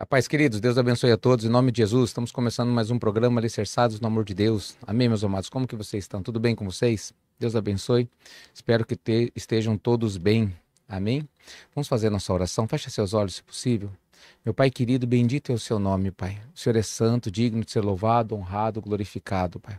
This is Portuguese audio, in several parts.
A paz, queridos, Deus abençoe a todos, em nome de Jesus. Estamos começando mais um programa Alicerçados no Amor de Deus. Amém, meus amados? Como que vocês estão? Tudo bem com vocês? Deus abençoe. Espero que estejam todos bem. Amém? Vamos fazer nossa oração. Feche seus olhos, se possível. Meu Pai querido, bendito é o seu nome, Pai. O Senhor é santo, digno de ser louvado, honrado, glorificado, Pai.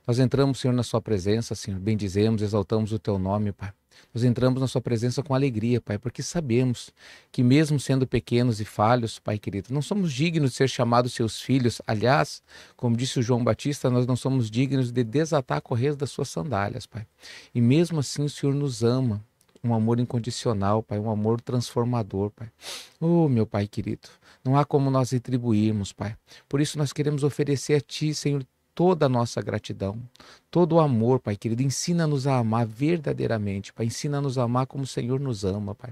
Nós entramos, Senhor, na sua presença, Senhor. Bendizemos, exaltamos o teu nome, Pai. Nós entramos na sua presença com alegria, Pai, porque sabemos que mesmo sendo pequenos e falhos, Pai querido, não somos dignos de ser chamados seus filhos. Aliás, como disse o João Batista, nós não somos dignos de desatar a correia das suas sandálias, Pai. E mesmo assim o Senhor nos ama. Um amor incondicional, Pai, um amor transformador, Pai. Oh, meu Pai querido, não há como nós retribuirmos, Pai. Por isso nós queremos oferecer a Ti, Senhor, toda a nossa gratidão, todo o amor, Pai querido. Ensina-nos a amar verdadeiramente, Pai. Ensina-nos a amar como o Senhor nos ama, Pai.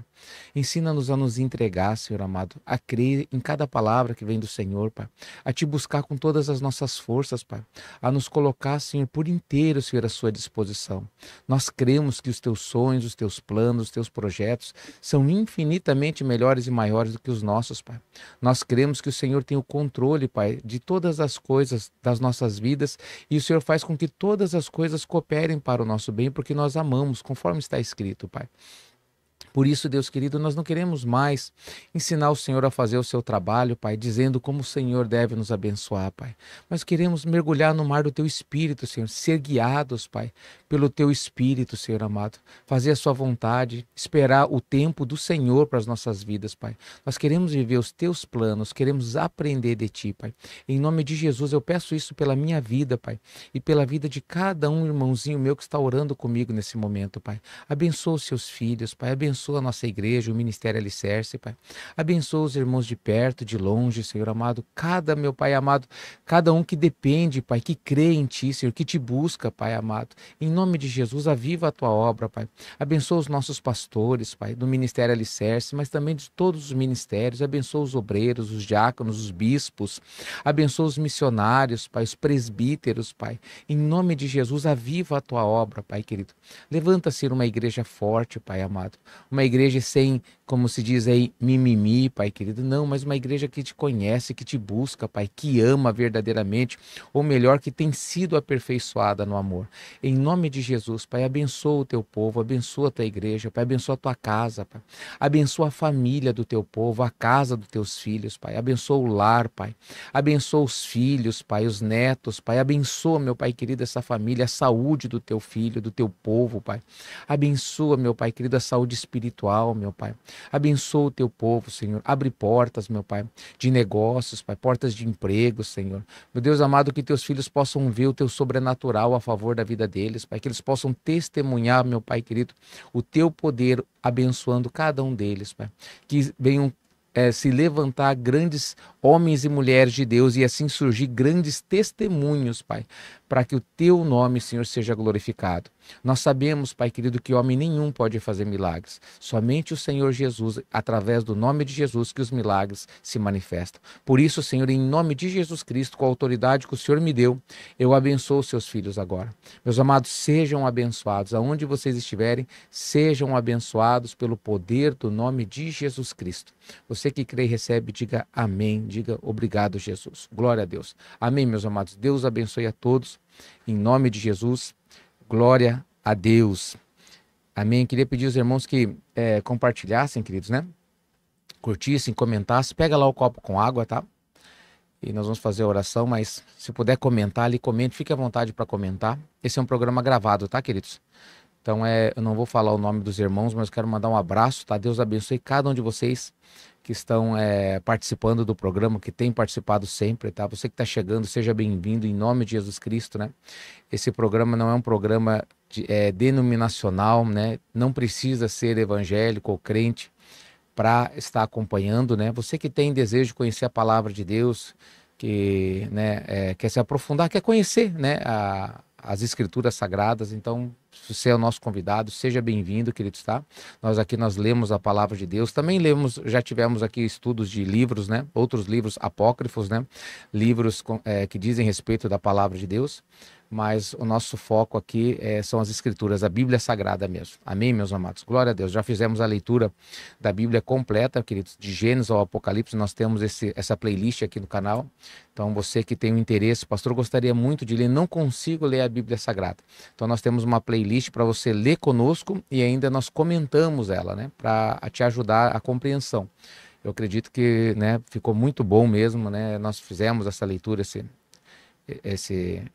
Ensina-nos a nos entregar, Senhor amado, a crer em cada palavra que vem do Senhor, Pai. A Te buscar com todas as nossas forças, Pai. A nos colocar, Senhor, por inteiro, Senhor, à Sua disposição. Nós cremos que os Teus sonhos, os Teus planos, os Teus projetos são infinitamente melhores e maiores do que os nossos, Pai. Nós cremos que o Senhor tem o controle, Pai, de todas as coisas das nossas vidas, e o Senhor faz com que todas as coisas cooperem para o nosso bem, porque nós amamos, conforme está escrito, Pai. Por isso, Deus querido, nós não queremos mais ensinar o Senhor a fazer o seu trabalho, Pai, dizendo como o Senhor deve nos abençoar, Pai. Mas queremos mergulhar no mar do Teu Espírito, Senhor, ser guiados, Pai, pelo Teu Espírito, Senhor amado. Fazer a Sua vontade, esperar o tempo do Senhor para as nossas vidas, Pai. Nós queremos viver os Teus planos, queremos aprender de Ti, Pai. Em nome de Jesus, eu peço isso pela minha vida, Pai, e pela vida de cada um irmãozinho meu que está orando comigo nesse momento, Pai. Abençoa os seus filhos, Pai. Abençoa a nossa igreja, o Ministério Alicerce, Pai. Abençoa os irmãos de perto, de longe, Senhor amado. Meu Pai amado, cada um que depende, Pai, que crê em Ti, Senhor, que Te busca, Pai amado. Em nome de Jesus, aviva a Tua obra, Pai. Abençoa os nossos pastores, Pai, do Ministério Alicerce, mas também de todos os ministérios. Abençoa os obreiros, os diáconos, os bispos. Abençoa os missionários, Pai, os presbíteros, Pai. Em nome de Jesus, aviva a Tua obra, Pai querido. Levanta-se uma igreja forte, Pai amado. Uma igreja sem, como se diz aí, mimimi, Pai querido. Não, mas uma igreja que Te conhece, que Te busca, Pai, que ama verdadeiramente, ou melhor, que tem sido aperfeiçoada no amor. Em nome de Jesus, Pai, abençoa o Teu povo, abençoa a Tua igreja, Pai, abençoa a Tua casa, Pai. Abençoa a família do Teu povo, a casa dos Teus filhos, Pai. Abençoa o lar, Pai. Abençoa os filhos, Pai, os netos, Pai. Abençoa, meu Pai querido, essa família, a saúde do Teu filho, do Teu povo, Pai. Abençoa, meu Pai querido, a saúde espiritual, meu Pai. Abençoa o Teu povo, Senhor. Abre portas, meu Pai, de negócios, Pai, portas de emprego, Senhor. Meu Deus amado, que Teus filhos possam ver o Teu sobrenatural a favor da vida deles, Pai, que eles possam testemunhar, meu Pai querido, o Teu poder abençoando cada um deles, Pai. Que venham se levantar grandes homens e mulheres de Deus e assim surgir grandes testemunhos, Pai, para que o Teu nome, Senhor, seja glorificado. Nós sabemos, Pai querido, que homem nenhum pode fazer milagres. Somente o Senhor Jesus, através do nome de Jesus, que os milagres se manifestam. Por isso, Senhor, em nome de Jesus Cristo, com a autoridade que o Senhor me deu, eu abençoo os Seus filhos agora. Meus amados, sejam abençoados. Aonde vocês estiverem, sejam abençoados pelo poder do nome de Jesus Cristo. Você que crê e recebe, diga amém. Diga obrigado, Jesus. Glória a Deus. Amém, meus amados. Deus abençoe a todos. Em nome de Jesus. Glória a Deus. Amém. Queria pedir aos irmãos que compartilhassem, queridos, né? Curtissem, comentassem. Pega lá o copo com água, tá? E nós vamos fazer a oração, mas se puder comentar ali, comente. Fique à vontade para comentar. Esse é um programa gravado, tá, queridos? Então, eu não vou falar o nome dos irmãos, mas quero mandar um abraço, tá? Deus abençoe cada um de vocês que estão participando do programa, que tem participado sempre, tá? Você que está chegando, seja bem-vindo em nome de Jesus Cristo, né? Esse programa não é um programa denominacional, né? Não precisa ser evangélico ou crente para estar acompanhando, né? Você que tem desejo de conhecer a palavra de Deus, que, né, quer se aprofundar, quer conhecer, né, as escrituras sagradas, então, se você é o nosso convidado, seja bem-vindo, queridos, tá? Nós lemos a palavra de Deus, também já tivemos aqui estudos de livros, né? Outros livros apócrifos, né? Livros que dizem respeito da palavra de Deus, mas o nosso foco aqui são as Escrituras, a Bíblia Sagrada mesmo. Amém, meus amados? Glória a Deus. Já fizemos a leitura da Bíblia completa, queridos, de Gênesis ao Apocalipse. Nós temos essa playlist aqui no canal. Então, você que tem um interesse, pastor, gostaria muito de ler, não consigo ler a Bíblia Sagrada. Então, nós temos uma playlist para você ler conosco e ainda nós comentamos ela, né, para te ajudar a compreensão. Eu acredito que, né, ficou muito bom mesmo, né? Nós fizemos essa leitura,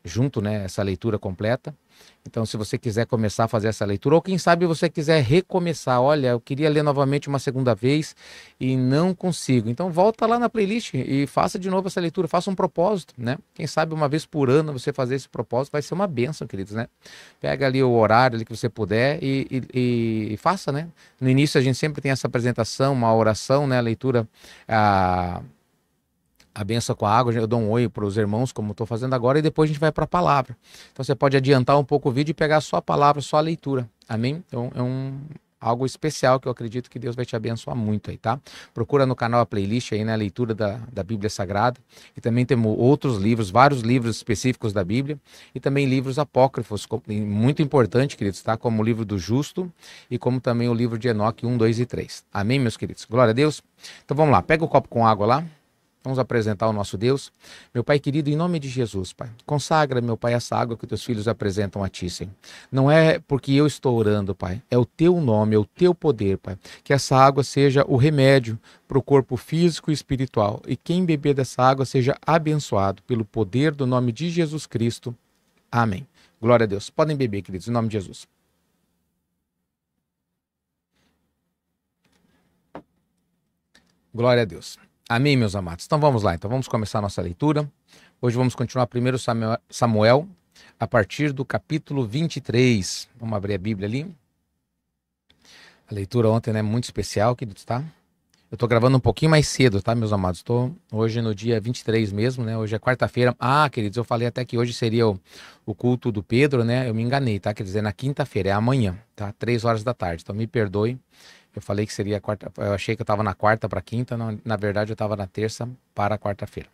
junto, né, essa leitura completa. Então, se você quiser começar a fazer essa leitura, ou quem sabe você quiser recomeçar, olha, eu queria ler novamente uma segunda vez e não consigo. Então, volta lá na playlist e faça de novo essa leitura, faça um propósito, né? Quem sabe uma vez por ano você fazer esse propósito vai ser uma bênção, queridos, né? Pega ali o horário ali que você puder e faça, né? No início a gente sempre tem essa apresentação, uma oração, né? A leitura, a benção com a água, eu dou um oi para os irmãos, como estou fazendo agora, e depois a gente vai para a palavra. Então você pode adiantar um pouco o vídeo e pegar só a palavra, só a leitura. Amém? Então algo especial que eu acredito que Deus vai te abençoar muito aí, tá? Procura no canal a playlist aí, né? A leitura da Bíblia Sagrada. E também temos outros livros, vários livros específicos da Bíblia. E também livros apócrifos, muito importante, queridos, tá? Como o livro do Justo e como também o livro de Enoque 1, 2 e 3. Amém, meus queridos? Glória a Deus. Então vamos lá, pega o copo com água lá. Vamos apresentar o nosso Deus. Meu Pai querido, em nome de Jesus, Pai, consagra, meu Pai, essa água que teus filhos apresentam a Ti, Senhor. Não é porque eu estou orando, Pai, é o Teu nome, é o Teu poder, Pai. Que essa água seja o remédio para o corpo físico e espiritual. E quem beber dessa água seja abençoado pelo poder do nome de Jesus Cristo. Amém. Glória a Deus. Podem beber, queridos, em nome de Jesus. Glória a Deus. Amém, meus amados. Então vamos lá, então vamos começar a nossa leitura. Hoje vamos continuar 1 Samuel, a partir do capítulo 23. Vamos abrir a Bíblia ali. A leitura ontem, né, muito especial, queridos, tá? Eu tô gravando um pouquinho mais cedo, tá, meus amados? Tô hoje no dia 23 mesmo, né? Hoje é quarta-feira. Ah, queridos, eu falei até que hoje seria o culto do Pedro, né? Eu me enganei, tá? Quer dizer, na quinta-feira, é amanhã, tá? 3 horas da tarde. Então me perdoe. Eu falei que seria quarta, eu achei que eu estava na quarta para quinta, não, na verdade eu estava na terça para quarta-feira.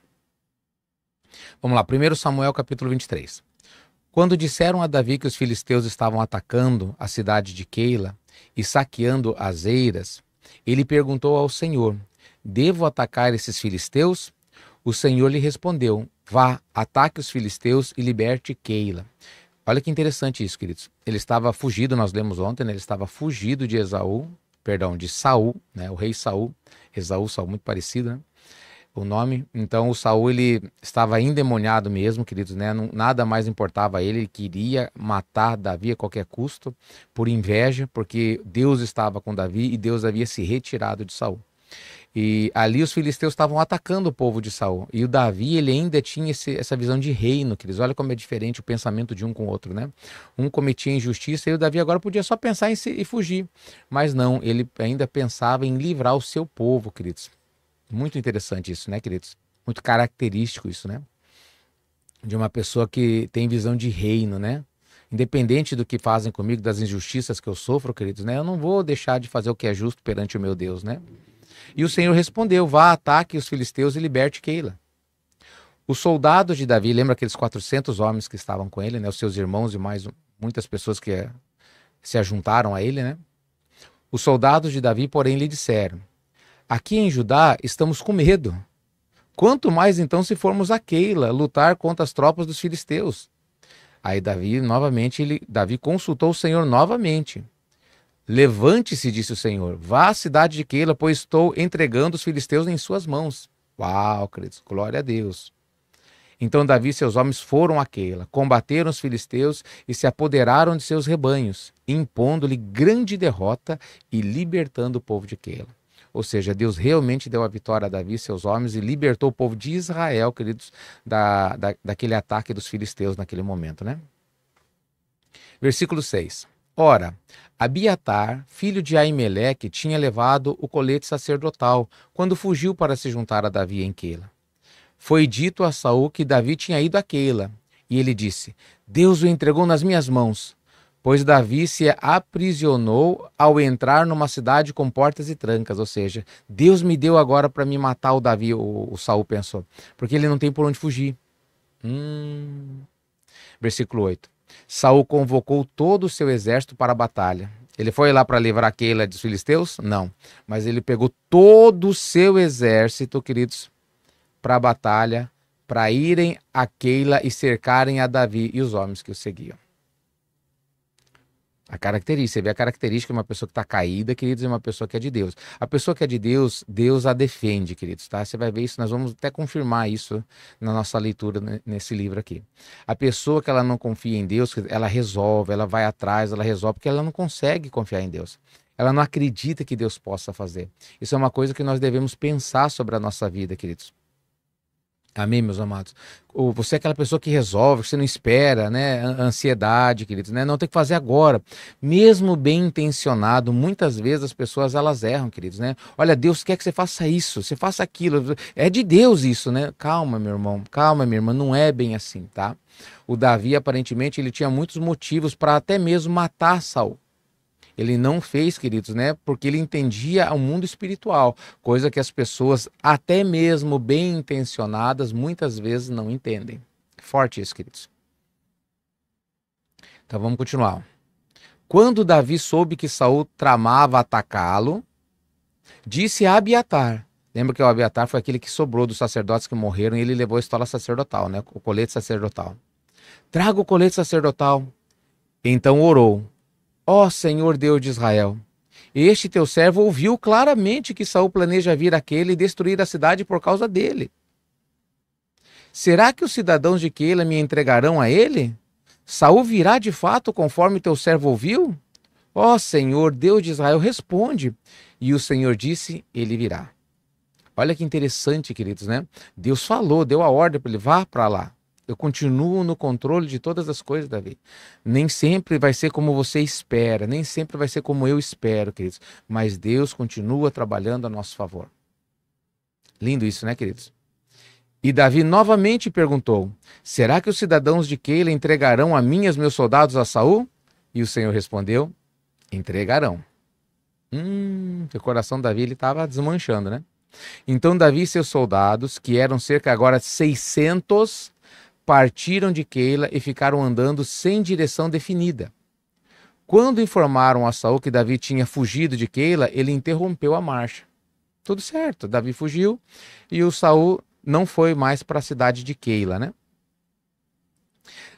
Vamos lá, 1 Samuel capítulo 23. Quando disseram a Davi que os filisteus estavam atacando a cidade de Keila e saqueando as eiras, ele perguntou ao Senhor, devo atacar esses filisteus? O Senhor lhe respondeu, vá, ataque os filisteus e liberte Keila. Olha que interessante isso, queridos. Ele estava fugido, nós lemos ontem, né? Ele estava fugido de Saul, né? O rei Saul, Esaú, Saul, muito parecido, né? O nome. Então o Saul, ele estava endemoniado mesmo, queridos, né? Nada mais importava a ele, ele queria matar Davi a qualquer custo, por inveja, porque Deus estava com Davi e Deus havia se retirado de Saul. E ali os filisteus estavam atacando o povo de Saul. E o Davi, ele ainda tinha essa visão de reino, queridos. Olha como é diferente o pensamento de um com o outro, né? Um cometia injustiça e o Davi agora podia só pensar em fugir. Mas não, ele ainda pensava em livrar o seu povo, queridos. Muito interessante isso, né, queridos? Muito característico isso, né? De uma pessoa que tem visão de reino, né? Independente do que fazem comigo, das injustiças que eu sofro, queridos, né? Eu não vou deixar de fazer o que é justo perante o meu Deus, né? E o Senhor respondeu, vá, ataque os filisteus e liberte Keila. Os soldados de Davi, lembra aqueles 400 homens que estavam com ele, né? Os seus irmãos e mais muitas pessoas que se ajuntaram a ele, né? Os soldados de Davi, porém, lhe disseram, aqui em Judá estamos com medo. Quanto mais então se formos a Keila lutar contra as tropas dos filisteus. Aí Davi consultou o Senhor novamente. Levante-se, disse o Senhor, vá à cidade de Keila, pois estou entregando os filisteus em suas mãos. Uau, queridos, glória a Deus. Então Davi e seus homens foram a Keila, combateram os filisteus e se apoderaram de seus rebanhos, impondo-lhe grande derrota e libertando o povo de Keila. Ou seja, Deus realmente deu a vitória a Davi e seus homens e libertou o povo de Israel, queridos, daquele ataque dos filisteus naquele momento, né? Versículo 6. Ora, Abiatar, filho de Aimeleque, tinha levado o colete sacerdotal quando fugiu para se juntar a Davi em Keila. Foi dito a Saul que Davi tinha ido a Keila, e ele disse, Deus o entregou nas minhas mãos, pois Davi se aprisionou ao entrar numa cidade com portas e trancas, ou seja, Deus me deu agora para me matar o Davi, o Saul pensou, porque ele não tem por onde fugir. Versículo 8. Saul convocou todo o seu exército para a batalha. Ele foi lá para livrar Keila dos filisteus? Não. Mas ele pegou todo o seu exército, queridos, para a batalha, para irem a Keila e cercarem a Davi e os homens que o seguiam. A característica, você vê a característica de uma pessoa que está caída, queridos, e uma pessoa que é de Deus. A pessoa que é de Deus, Deus a defende, queridos, tá? Você vai ver isso, nós vamos até confirmar isso na nossa leitura nesse livro aqui. A pessoa que ela não confia em Deus, ela resolve, ela vai atrás, ela resolve, porque ela não consegue confiar em Deus. Ela não acredita que Deus possa fazer. Isso é uma coisa que nós devemos pensar sobre a nossa vida, queridos. Amém, meus amados? Ou você é aquela pessoa que resolve, que você não espera, né? Ansiedade, queridos, né? Não tem que fazer agora. Mesmo bem intencionado, muitas vezes as pessoas elas erram, queridos, né? Olha, Deus quer que você faça isso, você faça aquilo. É de Deus isso, né? Calma, meu irmão, calma, minha irmã, não é bem assim, tá? O Davi, aparentemente, ele tinha muitos motivos para até mesmo matar Saul. Ele não fez, queridos, né? Porque ele entendia o mundo espiritual, coisa que as pessoas, até mesmo bem intencionadas, muitas vezes não entendem. Forte isso, queridos. Então vamos continuar. Quando Davi soube que Saul tramava atacá-lo, disse a Abiatar. Lembra que o Abiatar foi aquele que sobrou dos sacerdotes que morreram e ele levou a estola sacerdotal, né? O colete sacerdotal. Traga o colete sacerdotal. Então orou. Ó Senhor Deus de Israel, este teu servo ouviu claramente que Saul planeja vir àquele e destruir a cidade por causa dele. Será que os cidadãos de Keila me entregarão a ele? Saul virá de fato conforme teu servo ouviu? Ó Senhor Deus de Israel, responde. E o Senhor disse, ele virá. Olha que interessante, queridos, né? Deus falou, deu a ordem para ele, vá para lá. Eu continuo no controle de todas as coisas, Davi. Nem sempre vai ser como você espera, nem sempre vai ser como eu espero, queridos. Mas Deus continua trabalhando a nosso favor. Lindo isso, né, queridos? E Davi novamente perguntou, será que os cidadãos de Keila entregarão a mim e os meus soldados a Saul? E o Senhor respondeu, entregarão. O coração de Davi estava desmanchando, né? Então Davi e seus soldados, que eram cerca agora de 600, partiram de Keila e ficaram andando sem direção definida. Quando informaram a Saul que Davi tinha fugido de Keila, ele interrompeu a marcha. Tudo certo, Davi fugiu e o Saul não foi mais para a cidade de Keila, né?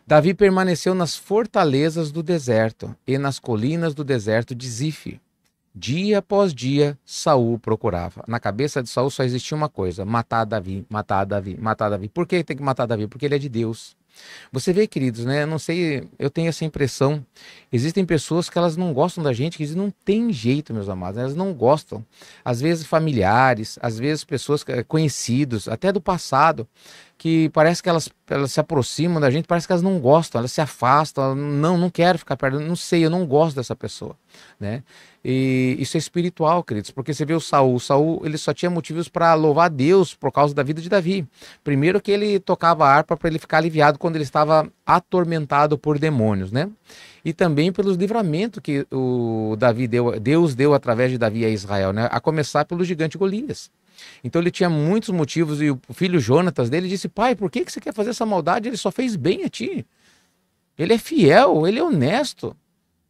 Davi permaneceu nas fortalezas do deserto e nas colinas do deserto de Zife. Dia após dia, Saul procurava. Na cabeça de Saul só existia uma coisa: matar Davi, matar Davi, matar Davi. Por que tem que matar Davi? Porque ele é de Deus. Você vê, queridos, né? Eu não sei, eu tenho essa impressão. Existem pessoas que elas não gostam da gente, que não tem jeito, meus amados. Elas não gostam. Às vezes familiares, às vezes pessoas conhecidos, até do passado, que parece que elas se aproximam da gente, parece que elas não gostam, elas se afastam, não quero ficar perto, não sei, eu não gosto dessa pessoa, né? E isso é espiritual, queridos, porque você vê o Saul ele só tinha motivos para louvar a Deus por causa da vida de Davi. Primeiro que ele tocava a harpa para ele ficar aliviado quando ele estava atormentado por demônios, né? E também pelos livramentos que Deus deu através de Davi a Israel, né? A começar pelo gigante Golias. Então ele tinha muitos motivos e o filho Jonatas dele disse, pai, por que você quer fazer essa maldade? Ele só fez bem a ti. Ele é fiel, ele é honesto.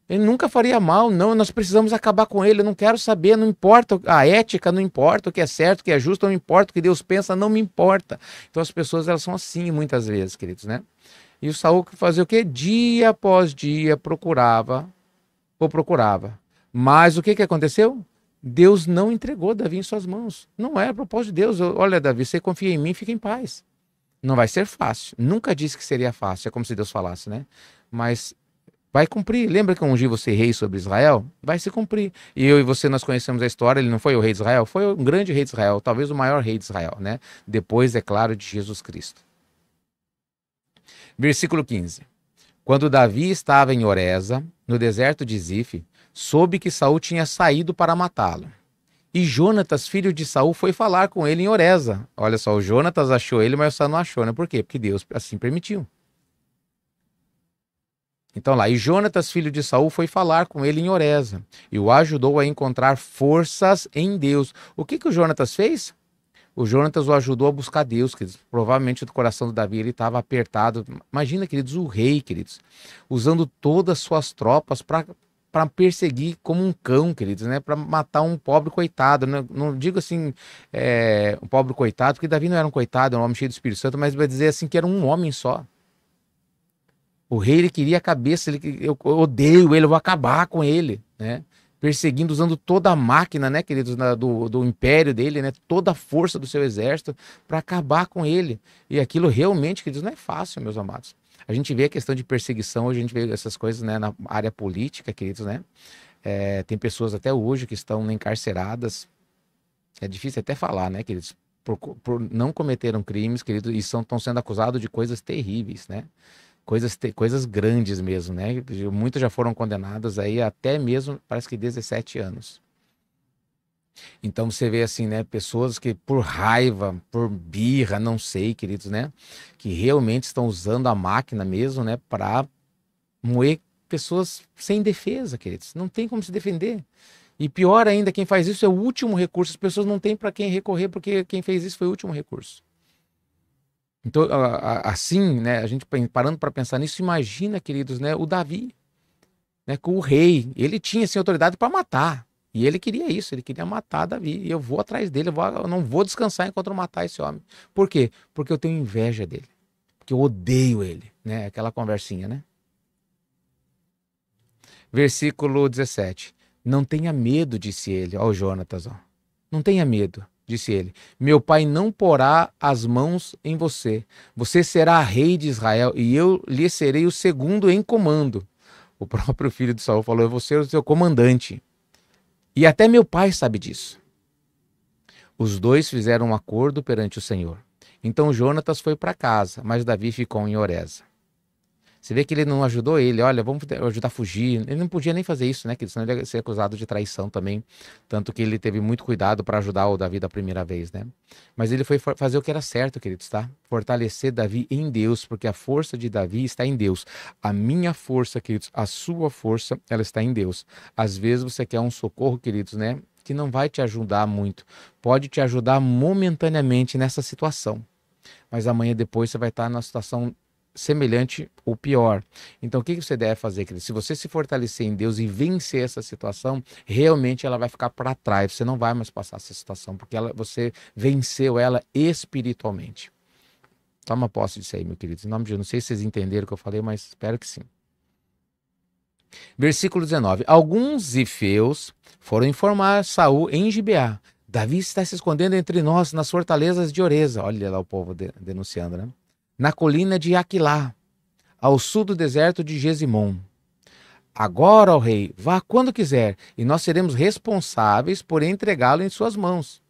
Ele nunca faria mal, não, nós precisamos acabar com ele, eu não quero saber, não importa a ética, não importa o que é certo, o que é justo, não importa o que Deus pensa, não me importa. Então as pessoas elas são assim muitas vezes, queridos, né? E o Saul fazia o quê? Dia após dia procurava. Mas o que aconteceu? Deus não entregou Davi em suas mãos. Não é a propósito de Deus. Olha, Davi, você confia em mim, fica em paz. Não vai ser fácil. Nunca disse que seria fácil. É como se Deus falasse, né? Mas vai cumprir. Lembra que eu ungi você rei sobre Israel? Vai se cumprir. E eu e você, nós conhecemos a história. Ele não foi o rei de Israel? Foi um grande rei de Israel. Talvez o maior rei de Israel, né? Depois, é claro, de Jesus Cristo. Versículo 15. Quando Davi estava em Oreza, no deserto de Zife, soube que Saul tinha saído para matá-lo. E Jonatas, filho de Saul, foi falar com ele em Oreza. Olha só, o Jonatas achou ele, mas o Saul não achou, né? Por quê? Porque Deus assim permitiu. Então lá, e Jonatas, filho de Saul, foi falar com ele em Oreza e o ajudou a encontrar forças em Deus. O que o Jonatas fez? O Jonatas o ajudou a buscar Deus, queridos. Provavelmente o coração do Davi ele estava apertado. Imagina, queridos, o rei, queridos, usando todas as suas tropas para perseguir como um cão, queridos, né? Para matar um pobre coitado. Né? Não digo assim, um pobre coitado, porque Davi não era um coitado, era um homem cheio do Espírito Santo, mas vai dizer assim que era um homem só. O rei ele queria a cabeça, eu odeio ele, eu vou acabar com ele, né? Perseguindo, usando toda a máquina, né, queridos, do império dele, né, toda a força do seu exército para acabar com ele. E aquilo realmente, queridos, não é fácil, meus amados. A gente vê a questão de perseguição, hoje a gente vê essas coisas, né, na área política, queridos, né? Tem pessoas até hoje que estão encarceradas. É difícil até falar, né, queridos? Por não cometeram crimes, queridos, e estão sendo acusados de coisas terríveis, né? Coisas grandes mesmo, né? Muitas já foram condenadas aí até mesmo, parece que 17 anos. Então você vê assim, né? Pessoas que por raiva, por birra, não sei, queridos, né? Que realmente estão usando a máquina mesmo, né? Para moer pessoas sem defesa, queridos. Não tem como se defender. E pior ainda, quem faz isso é o último recurso. As pessoas não têm para quem recorrer, porque quem fez isso foi o último recurso. Então, assim, né, a gente parando para pensar nisso, imagina, queridos, né, o Davi, né, com o rei, ele tinha assim, autoridade para matar, e ele queria isso, ele queria matar Davi, e eu vou atrás dele, eu não vou descansar enquanto eu matar esse homem. Por quê? Porque eu tenho inveja dele, porque eu odeio ele, né, aquela conversinha, né? Versículo 17, não tenha medo, disse ele, ó, Jonatas, ó, não tenha medo. Disse ele, meu pai não porá as mãos em você. Você será rei de Israel e eu lhe serei o segundo em comando. O próprio filho de Saul falou, eu vou ser o seu comandante. E até meu pai sabe disso. Os dois fizeram um acordo perante o Senhor. Então Jonatas foi para casa, mas Davi ficou em Oreza. Você vê que ele não ajudou ele, olha, vamos ajudar a fugir. Ele não podia nem fazer isso, né? Senão ele ia ser acusado de traição também. Tanto que ele teve muito cuidado para ajudar o Davi da primeira vez, né? Mas ele foi fazer o que era certo, queridos, tá? Fortalecer Davi em Deus, porque a força de Davi está em Deus. A minha força, queridos, a sua força, ela está em Deus. Às vezes você quer um socorro, queridos, né? Que não vai te ajudar muito. Pode te ajudar momentaneamente nessa situação. Mas amanhã depois você vai estar numa situação semelhante ou pior. Então, o que você deve fazer, querido? Se você se fortalecer em Deus e vencer essa situação, realmente ela vai ficar para trás. Você não vai mais passar essa situação, porque você venceu ela espiritualmente. Toma posse disso aí, meu querido. Em nome de Deus, não sei se vocês entenderam o que eu falei, mas espero que sim. Versículo 19. Alguns zifeus foram informar Saul em Gibeá. Davi está se escondendo entre nós nas fortalezas de Oreza. Olha lá o povo denunciando, né? Na colina de Aquilá, ao sul do deserto de Gesimon. Agora, ó rei, vá quando quiser, e nós seremos responsáveis por entregá-lo em suas mãos.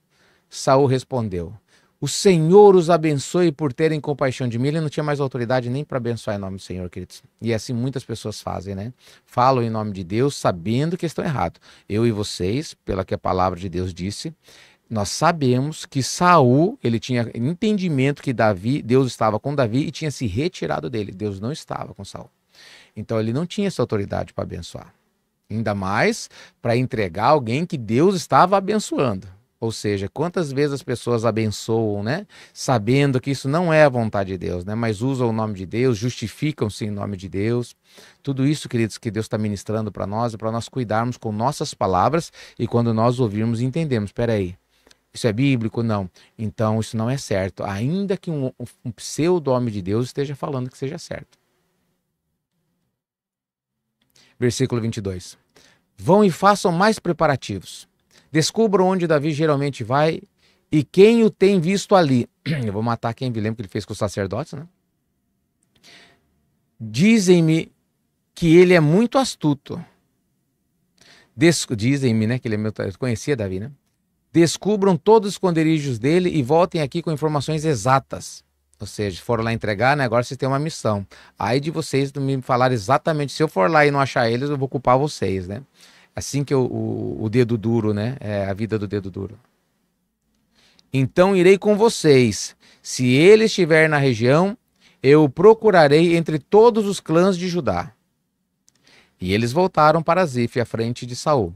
Saul respondeu, o Senhor os abençoe por terem compaixão de mim. Ele não tinha mais autoridade nem para abençoar em nome do Senhor, queridos. E assim muitas pessoas fazem, né? Falam em nome de Deus, sabendo que estão errados. Eu e vocês, pela que a palavra de Deus disse, nós sabemos que Saul, ele tinha entendimento que Deus estava com Davi e tinha se retirado dele. Deus não estava com Saul. Então ele não tinha essa autoridade para abençoar. Ainda mais para entregar alguém que Deus estava abençoando. Ou seja, quantas vezes as pessoas abençoam, né? Sabendo que isso não é a vontade de Deus, né? Mas usam o nome de Deus, justificam-se em nome de Deus. Tudo isso, queridos, que Deus está ministrando para nós, é para nós cuidarmos com nossas palavras e quando nós ouvirmos e entendemos. Espera aí. Isso é bíblico? Não. Então isso não é certo. Ainda que um pseudo-homem de Deus esteja falando que seja certo. Versículo 22. Vão e façam mais preparativos. Descubram onde Davi geralmente vai e quem o tem visto ali. Eu vou matar quem lembra que ele fez com os sacerdotes, né? Dizem-me que ele é muito astuto. Dizem-me, né, que ele é eu conhecia Davi, né? Descubram todos os esconderijos dele e voltem aqui com informações exatas. Ou seja, foram lá entregar, né? Agora vocês têm uma missão. Aí de vocês me falar exatamente, se eu for lá e não achar eles, eu vou culpar vocês, né? Assim que o dedo duro, né? É a vida do dedo duro. Então irei com vocês. Se ele estiver na região, eu o procurarei entre todos os clãs de Judá. E eles voltaram para Zif, à frente de Saul.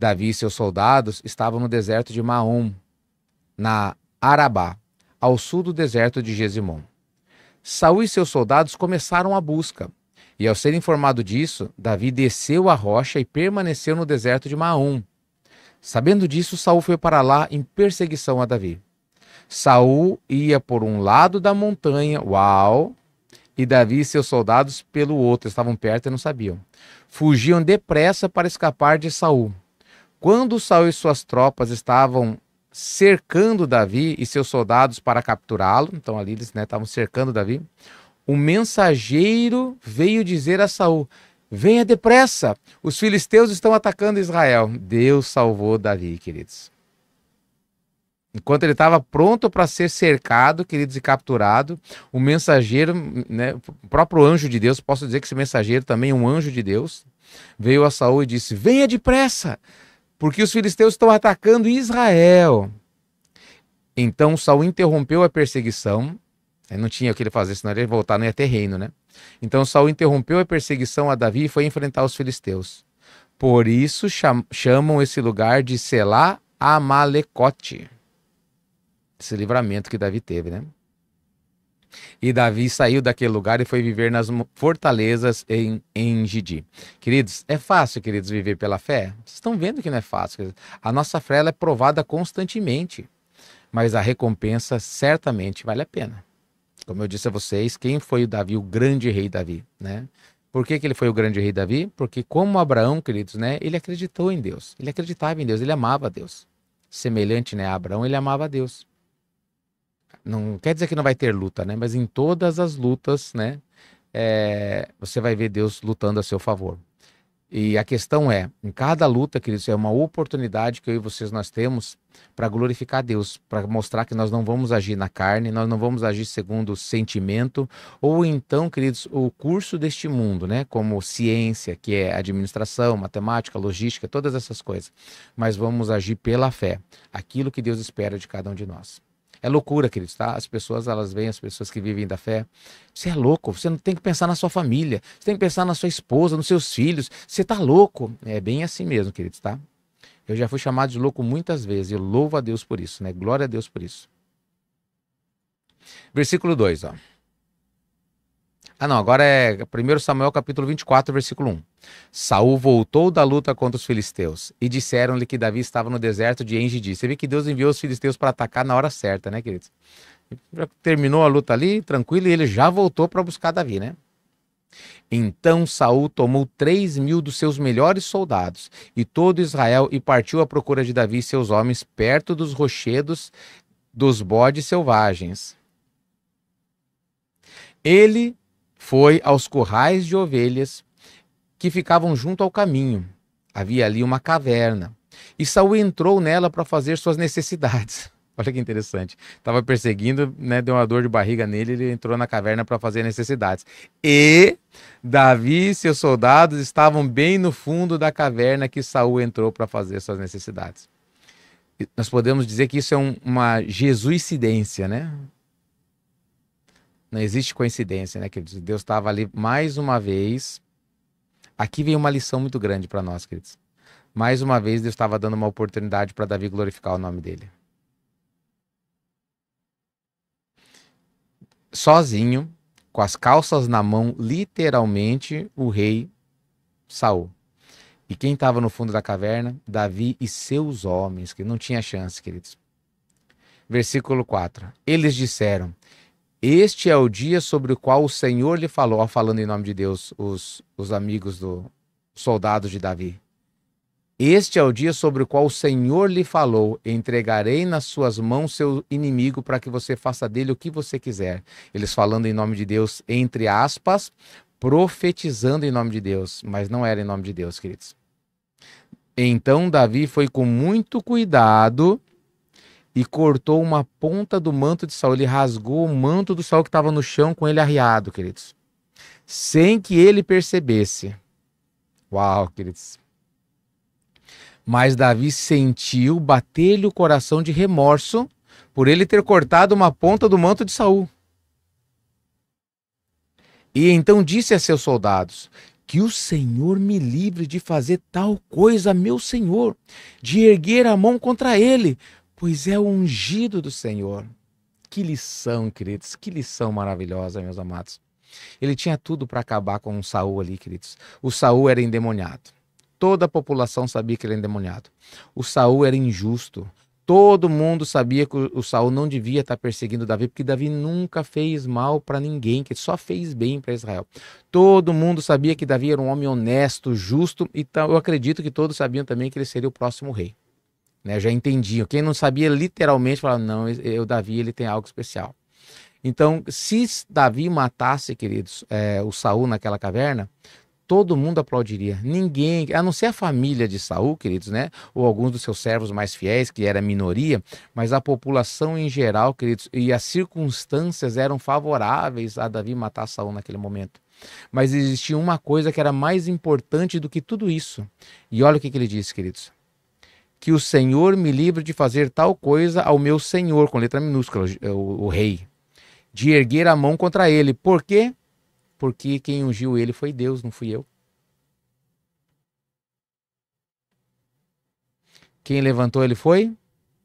Davi e seus soldados estavam no deserto de Maom, na Arabá, ao sul do deserto de Gesimon. Saul e seus soldados começaram a busca. E ao ser informado disso, Davi desceu a rocha e permaneceu no deserto de Maom. Sabendo disso, Saul foi para lá em perseguição a Davi. Saul ia por um lado da montanha, e Davi e seus soldados pelo outro, estavam perto e não sabiam. Fugiam depressa para escapar de Saul. Quando Saul e suas tropas estavam cercando Davi e seus soldados para capturá-lo, então ali eles estavam cercando Davi, um mensageiro veio dizer a Saul: venha depressa, os filisteus estão atacando Israel. Deus salvou Davi, queridos. Enquanto ele estava pronto para ser cercado, queridos, e capturado, o mensageiro, né, o próprio anjo de Deus, posso dizer que esse mensageiro também é um anjo de Deus, veio a Saul e disse: venha depressa, porque os filisteus estão atacando Israel. Então Saul interrompeu a perseguição. Não tinha o que ele fazer, senão ele ia voltar, não ia ter reino, né? Então Saul interrompeu a perseguição a Davi e foi enfrentar os filisteus. Por isso chamam esse lugar de Selá Amalecote. Esse livramento que Davi teve, né? E Davi saiu daquele lugar e foi viver nas fortalezas em Gidi. Queridos, é fácil, queridos, viver pela fé? Vocês estão vendo que não é fácil. Queridos. A nossa fé ela é provada constantemente, mas a recompensa certamente vale a pena. Como eu disse a vocês, quem foi o Davi, o grande rei Davi, né? Por que ele foi o grande rei Davi? Porque como Abraão, queridos, né? Ele acreditou em Deus, ele acreditava em Deus, ele amava a Deus. Semelhante, né, a Abraão, ele amava a Deus. Não quer dizer que não vai ter luta, né? Mas em todas as lutas, né? Você vai ver Deus lutando a seu favor. E a questão é, em cada luta, queridos, é uma oportunidade que eu e vocês nós temos para glorificar Deus, para mostrar que nós não vamos agir na carne, nós não vamos agir segundo o sentimento, ou então, queridos, o curso deste mundo, né? Como ciência, que é administração, matemática, logística, todas essas coisas. Mas vamos agir pela fé, aquilo que Deus espera de cada um de nós. É loucura, queridos, tá? As pessoas, elas veem as pessoas que vivem da fé. Você é louco, você não tem que pensar na sua família, você tem que pensar na sua esposa, nos seus filhos. Você tá louco. É bem assim mesmo, queridos, tá? Eu já fui chamado de louco muitas vezes. Eu louvo a Deus por isso, né? Glória a Deus por isso. Versículo 2, ó. Agora é 1 Samuel capítulo 24, versículo 1. Saul voltou da luta contra os filisteus e disseram-lhe que Davi estava no deserto de En-Gedi. Você vê que Deus enviou os filisteus para atacar na hora certa, né, queridos? Já terminou a luta ali, tranquilo, e ele já voltou para buscar Davi, né? Então Saul tomou 3.000 dos seus melhores soldados e todo Israel e partiu à procura de Davi e seus homens perto dos rochedos dos bodes selvagens. Ele foi aos currais de ovelhas que ficavam junto ao caminho. Havia ali uma caverna. E Saul entrou nela para fazer suas necessidades. Olha que interessante. Estava perseguindo, né, deu uma dor de barriga nele, ele entrou na caverna para fazer necessidades. E Davi e seus soldados estavam bem no fundo da caverna que Saul entrou para fazer suas necessidades. E nós podemos dizer que isso é uma jesuicidência, né? Não existe coincidência, né, queridos? Deus estava ali mais uma vez. Aqui vem uma lição muito grande para nós, queridos. Mais uma vez, Deus estava dando uma oportunidade para Davi glorificar o nome dele. Sozinho, com as calças na mão, literalmente, o rei Saul. E quem estava no fundo da caverna? Davi e seus homens, que não tinha chance, queridos. Versículo 4. Eles disseram: este é o dia sobre o qual o Senhor lhe falou, falando em nome de Deus, os amigos dos soldados de Davi. Este é o dia sobre o qual o Senhor lhe falou, entregarei nas suas mãos seu inimigo para que você faça dele o que você quiser. Eles falando em nome de Deus, entre aspas, profetizando em nome de Deus, mas não era em nome de Deus, queridos. Então Davi foi com muito cuidado e cortou uma ponta do manto de Saul. Ele rasgou o manto do Saul que estava no chão com ele arriado, queridos. Sem que ele percebesse. Uau, queridos. Mas Davi sentiu bater-lhe o coração de remorso por ele ter cortado uma ponta do manto de Saul. E então disse a seus soldados: que o Senhor me livre de fazer tal coisa, meu senhor, de erguer a mão contra ele, pois é o ungido do Senhor. Que lição, queridos, que lição maravilhosa, meus amados. Ele tinha tudo para acabar com o Saul ali, queridos. O Saul era endemoniado. Toda a população sabia que ele era endemoniado. O Saul era injusto. Todo mundo sabia que o Saul não devia estar perseguindo Davi, porque Davi nunca fez mal para ninguém, que só fez bem para Israel. Todo mundo sabia que Davi era um homem honesto, justo, e eu acredito que todos sabiam também que ele seria o próximo rei. Né? Já entendiam. Quem não sabia literalmente falava, não, o Davi ele tem algo especial. Então, se Davi matasse, queridos, o Saul naquela caverna, todo mundo aplaudiria. Ninguém, a não ser a família de Saul, queridos, né? Ou alguns dos seus servos mais fiéis, que era a minoria, mas a população em geral, queridos, e as circunstâncias eram favoráveis a Davi matar Saul naquele momento. Mas existia uma coisa que era mais importante do que tudo isso. E olha o que ele disse, queridos. Que o Senhor me livre de fazer tal coisa ao meu Senhor, com letra minúscula, o rei, de erguer a mão contra ele. Por quê? Porque quem ungiu ele foi Deus, não fui eu. Quem levantou ele foi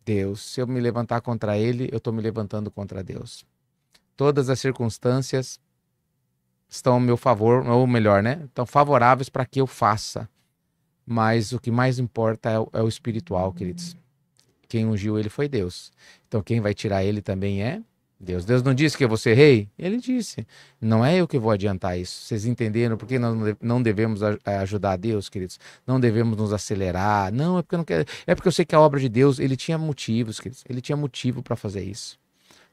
Deus. Se eu me levantar contra ele, eu estou me levantando contra Deus. Todas as circunstâncias estão ao meu favor, ou melhor, né? Estão favoráveis para que eu faça. Mas o que mais importa é o espiritual, queridos. Quem ungiu ele foi Deus. Então quem vai tirar ele também é Deus. Deus não disse que eu vou ser rei? Ele disse. Não é eu que vou adiantar isso. Vocês entenderam por que nós não devemos ajudar a Deus, queridos? Não devemos nos acelerar. Não, é porque eu não quero. É porque eu sei que a obra de Deus, ele tinha motivos, queridos. Ele tinha motivo para fazer isso.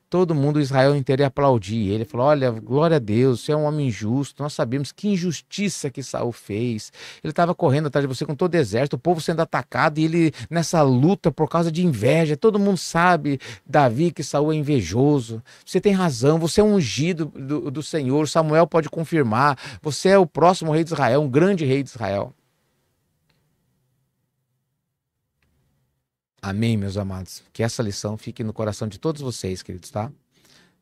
Todo mundo, Israel inteiro, ia aplaudir ele. Falou, olha, glória a Deus, você é um homem justo. Nós sabemos que injustiça que Saul fez. Ele estava correndo atrás de você com todo o exército, o povo sendo atacado e ele nessa luta por causa de inveja. Todo mundo sabe, Davi, que Saul é invejoso. Você tem razão, você é um ungido do Senhor. Samuel pode confirmar. Você é o próximo rei de Israel, um grande rei de Israel. Amém, meus amados. Que essa lição fique no coração de todos vocês, queridos, tá?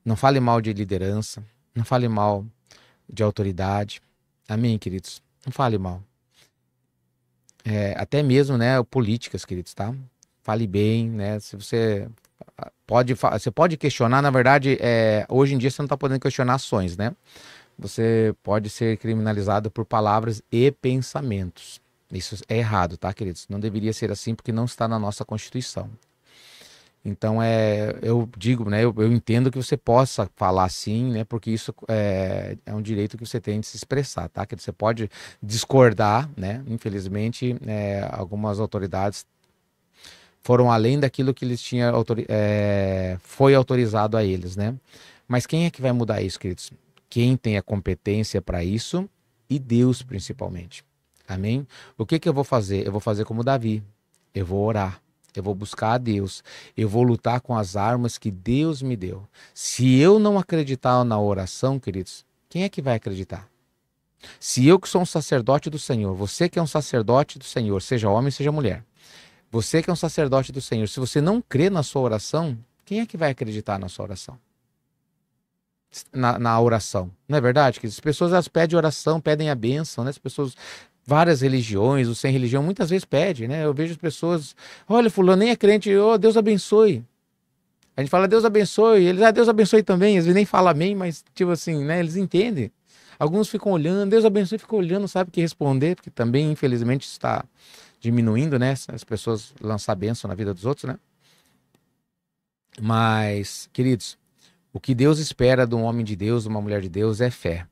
Não fale mal de liderança, não fale mal de autoridade. Amém, queridos? Não fale mal. Até mesmo, né, políticas, queridos, tá? Fale bem, né? Se você pode questionar, na verdade, hoje em dia você não está podendo questionar ações, né? Você pode ser criminalizado por palavras e pensamentos. Isso é errado, tá, queridos? Não deveria ser assim porque não está na nossa Constituição. Então, eu digo, né, eu entendo que você possa falar assim, né, porque isso é um direito que você tem de se expressar, tá? Que você pode discordar, né? Infelizmente, algumas autoridades foram além daquilo que eles tinham foi autorizado a eles, né? Mas quem é que vai mudar isso, queridos? Quem tem a competência para isso e Deus principalmente. Amém? O que eu vou fazer? Eu vou fazer como Davi. Eu vou orar. Eu vou buscar a Deus. Eu vou lutar com as armas que Deus me deu. Se eu não acreditar na oração, queridos, quem é que vai acreditar? Se eu que sou um sacerdote do Senhor, você que é um sacerdote do Senhor, seja homem, seja mulher, você que é um sacerdote do Senhor, se você não crê na sua oração, quem é que vai acreditar na sua oração? Na oração. Não é verdade? Que as pessoas elas pedem oração, pedem a bênção, né? As pessoas, várias religiões, os sem religião, muitas vezes pedem, né? Eu vejo as pessoas, olha, fulano nem é crente, oh, Deus abençoe. A gente fala Deus abençoe, eles, Deus abençoe também, às vezes nem fala amém, mas tipo assim, né? Eles entendem. Alguns ficam olhando, Deus abençoe, ficam olhando, não sabe o que responder, porque também, infelizmente, está diminuindo, né? As pessoas lançar bênção na vida dos outros, né? Mas, queridos, o que Deus espera de um homem de Deus, de uma mulher de Deus, é fé.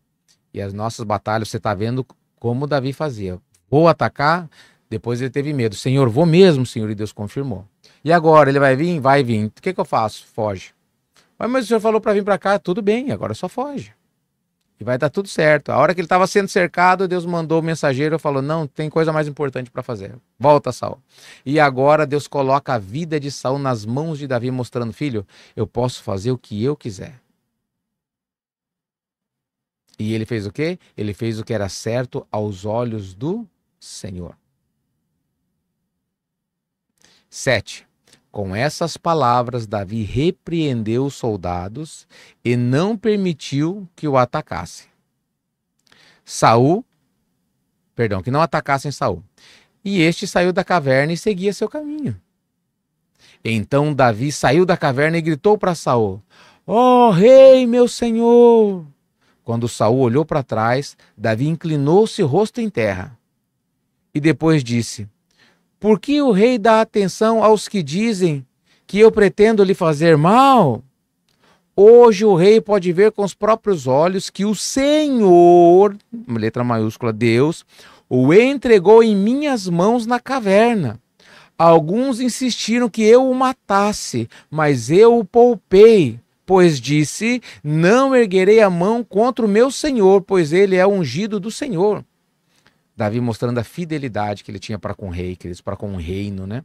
E as nossas batalhas, você está vendo como Davi fazia. Vou atacar, depois ele teve medo. Senhor, vou mesmo, Senhor, e Deus confirmou. E agora, ele vai vir? Vai vir. O que eu faço? Foge. Mas o Senhor falou para vir para cá, tudo bem, agora só foge. E vai dar tudo certo. A hora que ele estava sendo cercado, Deus mandou o mensageiro e falou, não, tem coisa mais importante para fazer. Volta, Saul. E agora Deus coloca a vida de Saul nas mãos de Davi, mostrando, filho, eu posso fazer o que eu quiser. E ele fez o quê? Ele fez o que era certo aos olhos do Senhor. 7. Com essas palavras, Davi repreendeu os soldados e não permitiu que o atacassem. Que não atacassem Saul. E este saiu da caverna e seguia seu caminho. Então Davi saiu da caverna e gritou para Saul: Ó rei, meu senhor! Quando Saul olhou para trás, Davi inclinou-se rosto em terra. E depois disse: Por que o rei dá atenção aos que dizem que eu pretendo lhe fazer mal? Hoje o rei pode ver com os próprios olhos que o Senhor, letra maiúscula, Deus, o entregou em minhas mãos na caverna. Alguns insistiram que eu o matasse, mas eu o poupei, pois disse: Não erguerei a mão contra o meu senhor, pois ele é ungido do Senhor. Davi mostrando a fidelidade que ele tinha para com o rei, queridos, para com o reino, né?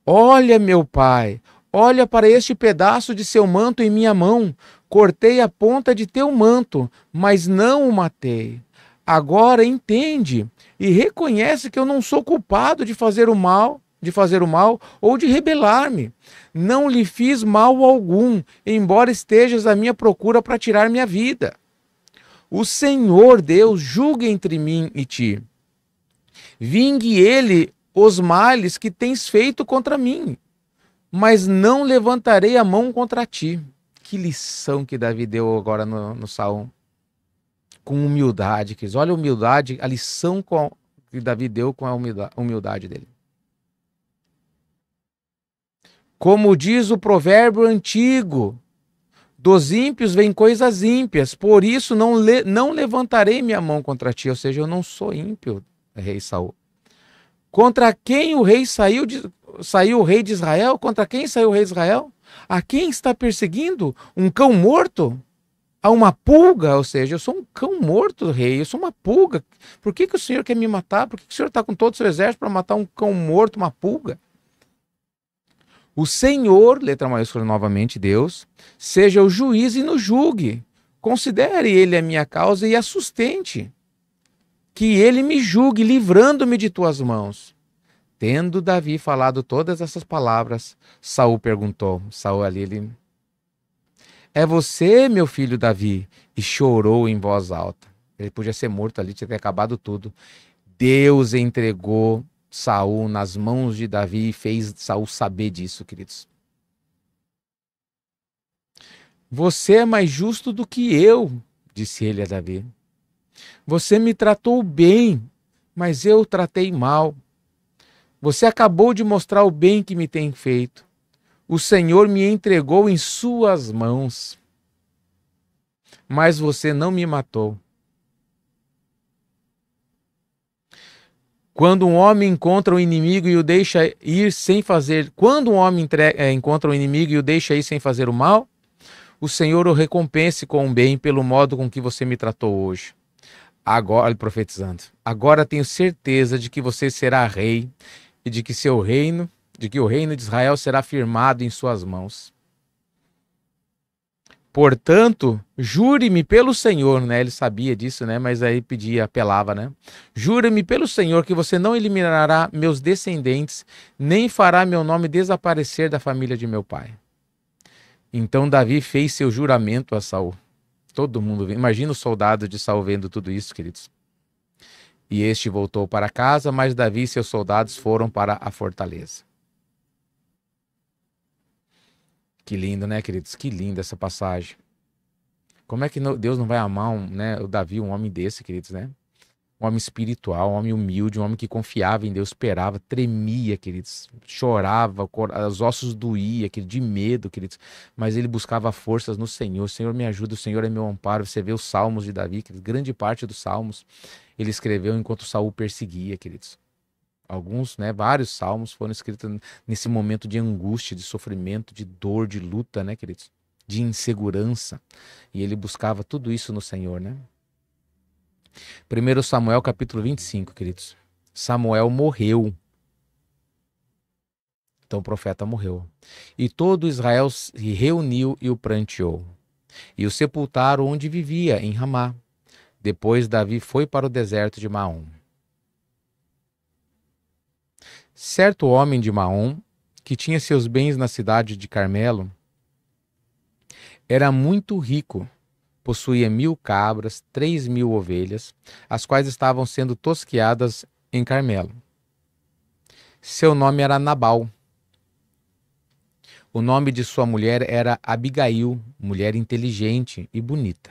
Olha, meu pai, olha para este pedaço de seu manto em minha mão. Cortei a ponta de teu manto, mas não o matei. Agora entende e reconhece que eu não sou culpado de fazer o mal, ou de rebelar-me. Não lhe fiz mal algum, embora estejas à minha procura para tirar minha vida. O Senhor Deus julgue entre mim e ti. Vingue ele os males que tens feito contra mim, mas não levantarei a mão contra ti. Que lição que Davi deu agora no Salmo. Com humildade, queridos. Olha a humildade, a lição que Davi deu com a humildade dele. Como diz o provérbio antigo, dos ímpios vêm coisas ímpias, por isso não levantarei minha mão contra ti. Ou seja, eu não sou ímpio, rei Saul. Contra quem o rei saiu o rei de Israel? Contra quem saiu o rei de Israel? A quem está perseguindo? Um cão morto? A uma pulga? Ou seja, eu sou um cão morto, rei, eu sou uma pulga. Por que o senhor quer me matar? Por que o senhor está com todo o seu exército para matar um cão morto, uma pulga? O Senhor, letra maiúscula novamente, Deus, seja o juiz e nos julgue. Considere ele a minha causa e a sustente. Que ele me julgue, livrando-me de tuas mãos. Tendo Davi falado todas essas palavras, Saul perguntou. Saul ali, ele... É você, meu filho Davi? E chorou em voz alta. Ele podia ser morto ali, tinha que ter acabado tudo. Deus entregou Saul nas mãos de Davi e fez Saul saber disso, queridos. Você é mais justo do que eu, disse ele a Davi. Você me tratou bem, mas eu o tratei mal. Você acabou de mostrar o bem que me tem feito. O Senhor me entregou em suas mãos, mas você não me matou. Quando um homem encontra um inimigo e o deixa ir sem fazer, encontra um inimigo e o deixa ir sem fazer o mal, o Senhor o recompense com o bem pelo modo com que você me tratou hoje. Agora, profetizando, agora tenho certeza de que você será rei e de que o reino de Israel será firmado em suas mãos. Portanto, jure-me pelo Senhor, né? Ele sabia disso, né? Mas aí apelava, né? Jure-me pelo Senhor que você não eliminará meus descendentes, nem fará meu nome desaparecer da família de meu pai. Então Davi fez seu juramento a Saul. Todo mundo vê. Imagina o soldado de Saul vendo tudo isso, queridos. E este voltou para casa, mas Davi e seus soldados foram para a fortaleza. Que lindo, né, queridos? Que linda essa passagem. Como é que Deus não vai amar o Davi, um homem desse, queridos, né? Um homem espiritual, um homem humilde, um homem que confiava em Deus, esperava, tremia, queridos. Chorava, os ossos doía, de medo, queridos. Mas ele buscava forças no Senhor. O Senhor me ajuda, o Senhor é meu amparo. Você vê os salmos de Davi, queridos, grande parte dos salmos ele escreveu enquanto Saul perseguia, queridos. Alguns, né, vários salmos foram escritos nesse momento de angústia, de sofrimento, de dor, de luta, né, queridos? De insegurança. E ele buscava tudo isso no Senhor, né? 1 Samuel capítulo 25, queridos. Samuel morreu. Então o profeta morreu. E todo Israel se reuniu e o pranteou. E o sepultaram onde vivia, em Ramá. Depois Davi foi para o deserto de Maom. Certo homem de Maom, que tinha seus bens na cidade de Carmelo, era muito rico, possuía 1000 cabras, 3000 ovelhas, as quais estavam sendo tosqueadas em Carmelo. Seu nome era Nabal. O nome de sua mulher era Abigail, mulher inteligente e bonita.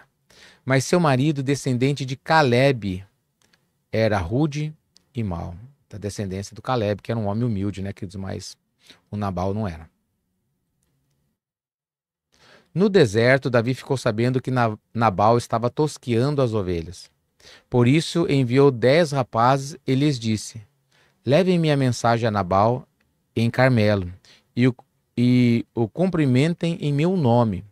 Mas seu marido, descendente de Calebe, era rude e mau. Da descendência do Calebe, que era um homem humilde, né, queridos? Mas o Nabal não era. No deserto, Davi ficou sabendo que Nabal estava tosqueando as ovelhas. Por isso enviou 10 rapazes e lhes disse: levem minha mensagem a Nabal em Carmelo e o cumprimentem em meu nome.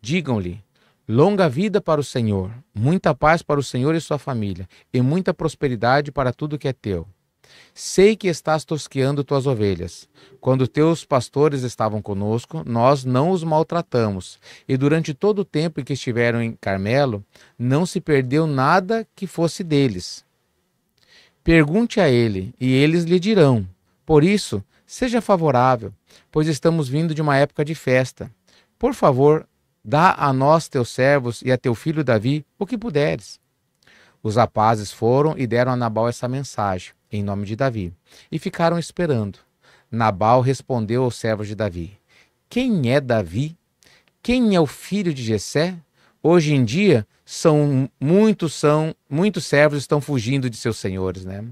Digam-lhe: longa vida para o Senhor, muita paz para o Senhor e sua família, e muita prosperidade para tudo que é teu. Sei que estás tosqueando tuas ovelhas. Quando teus pastores estavam conosco, nós não os maltratamos, e durante todo o tempo em que estiveram em Carmelo, não se perdeu nada que fosse deles. Pergunte a ele, e eles lhe dirão. Por isso, seja favorável, pois estamos vindo de uma época de festa. Por favor, dá a nós, teus servos, e a teu filho Davi, o que puderes. Os rapazes foram e deram a Nabal essa mensagem, em nome de Davi, e ficaram esperando. Nabal respondeu aos servos de Davi: quem é Davi? Quem é o filho de Jessé? Hoje em dia, muitos servos estão fugindo de seus senhores, né?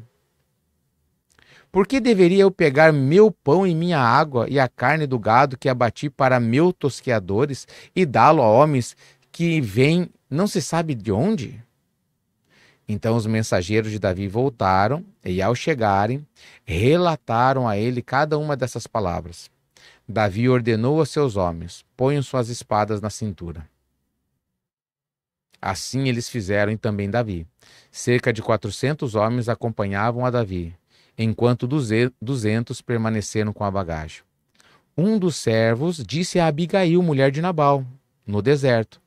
Por que deveria eu pegar meu pão e minha água e a carne do gado que abati para meus tosqueadores e dá-lo a homens que vêm não se sabe de onde? Então os mensageiros de Davi voltaram e, ao chegarem, relataram a ele cada uma dessas palavras. Davi ordenou a seus homens: ponham suas espadas na cintura. Assim eles fizeram e também Davi. Cerca de 400 homens acompanhavam a Davi, enquanto 200 permaneceram com a bagagem. Um dos servos disse a Abigail, mulher de Nabal, no deserto: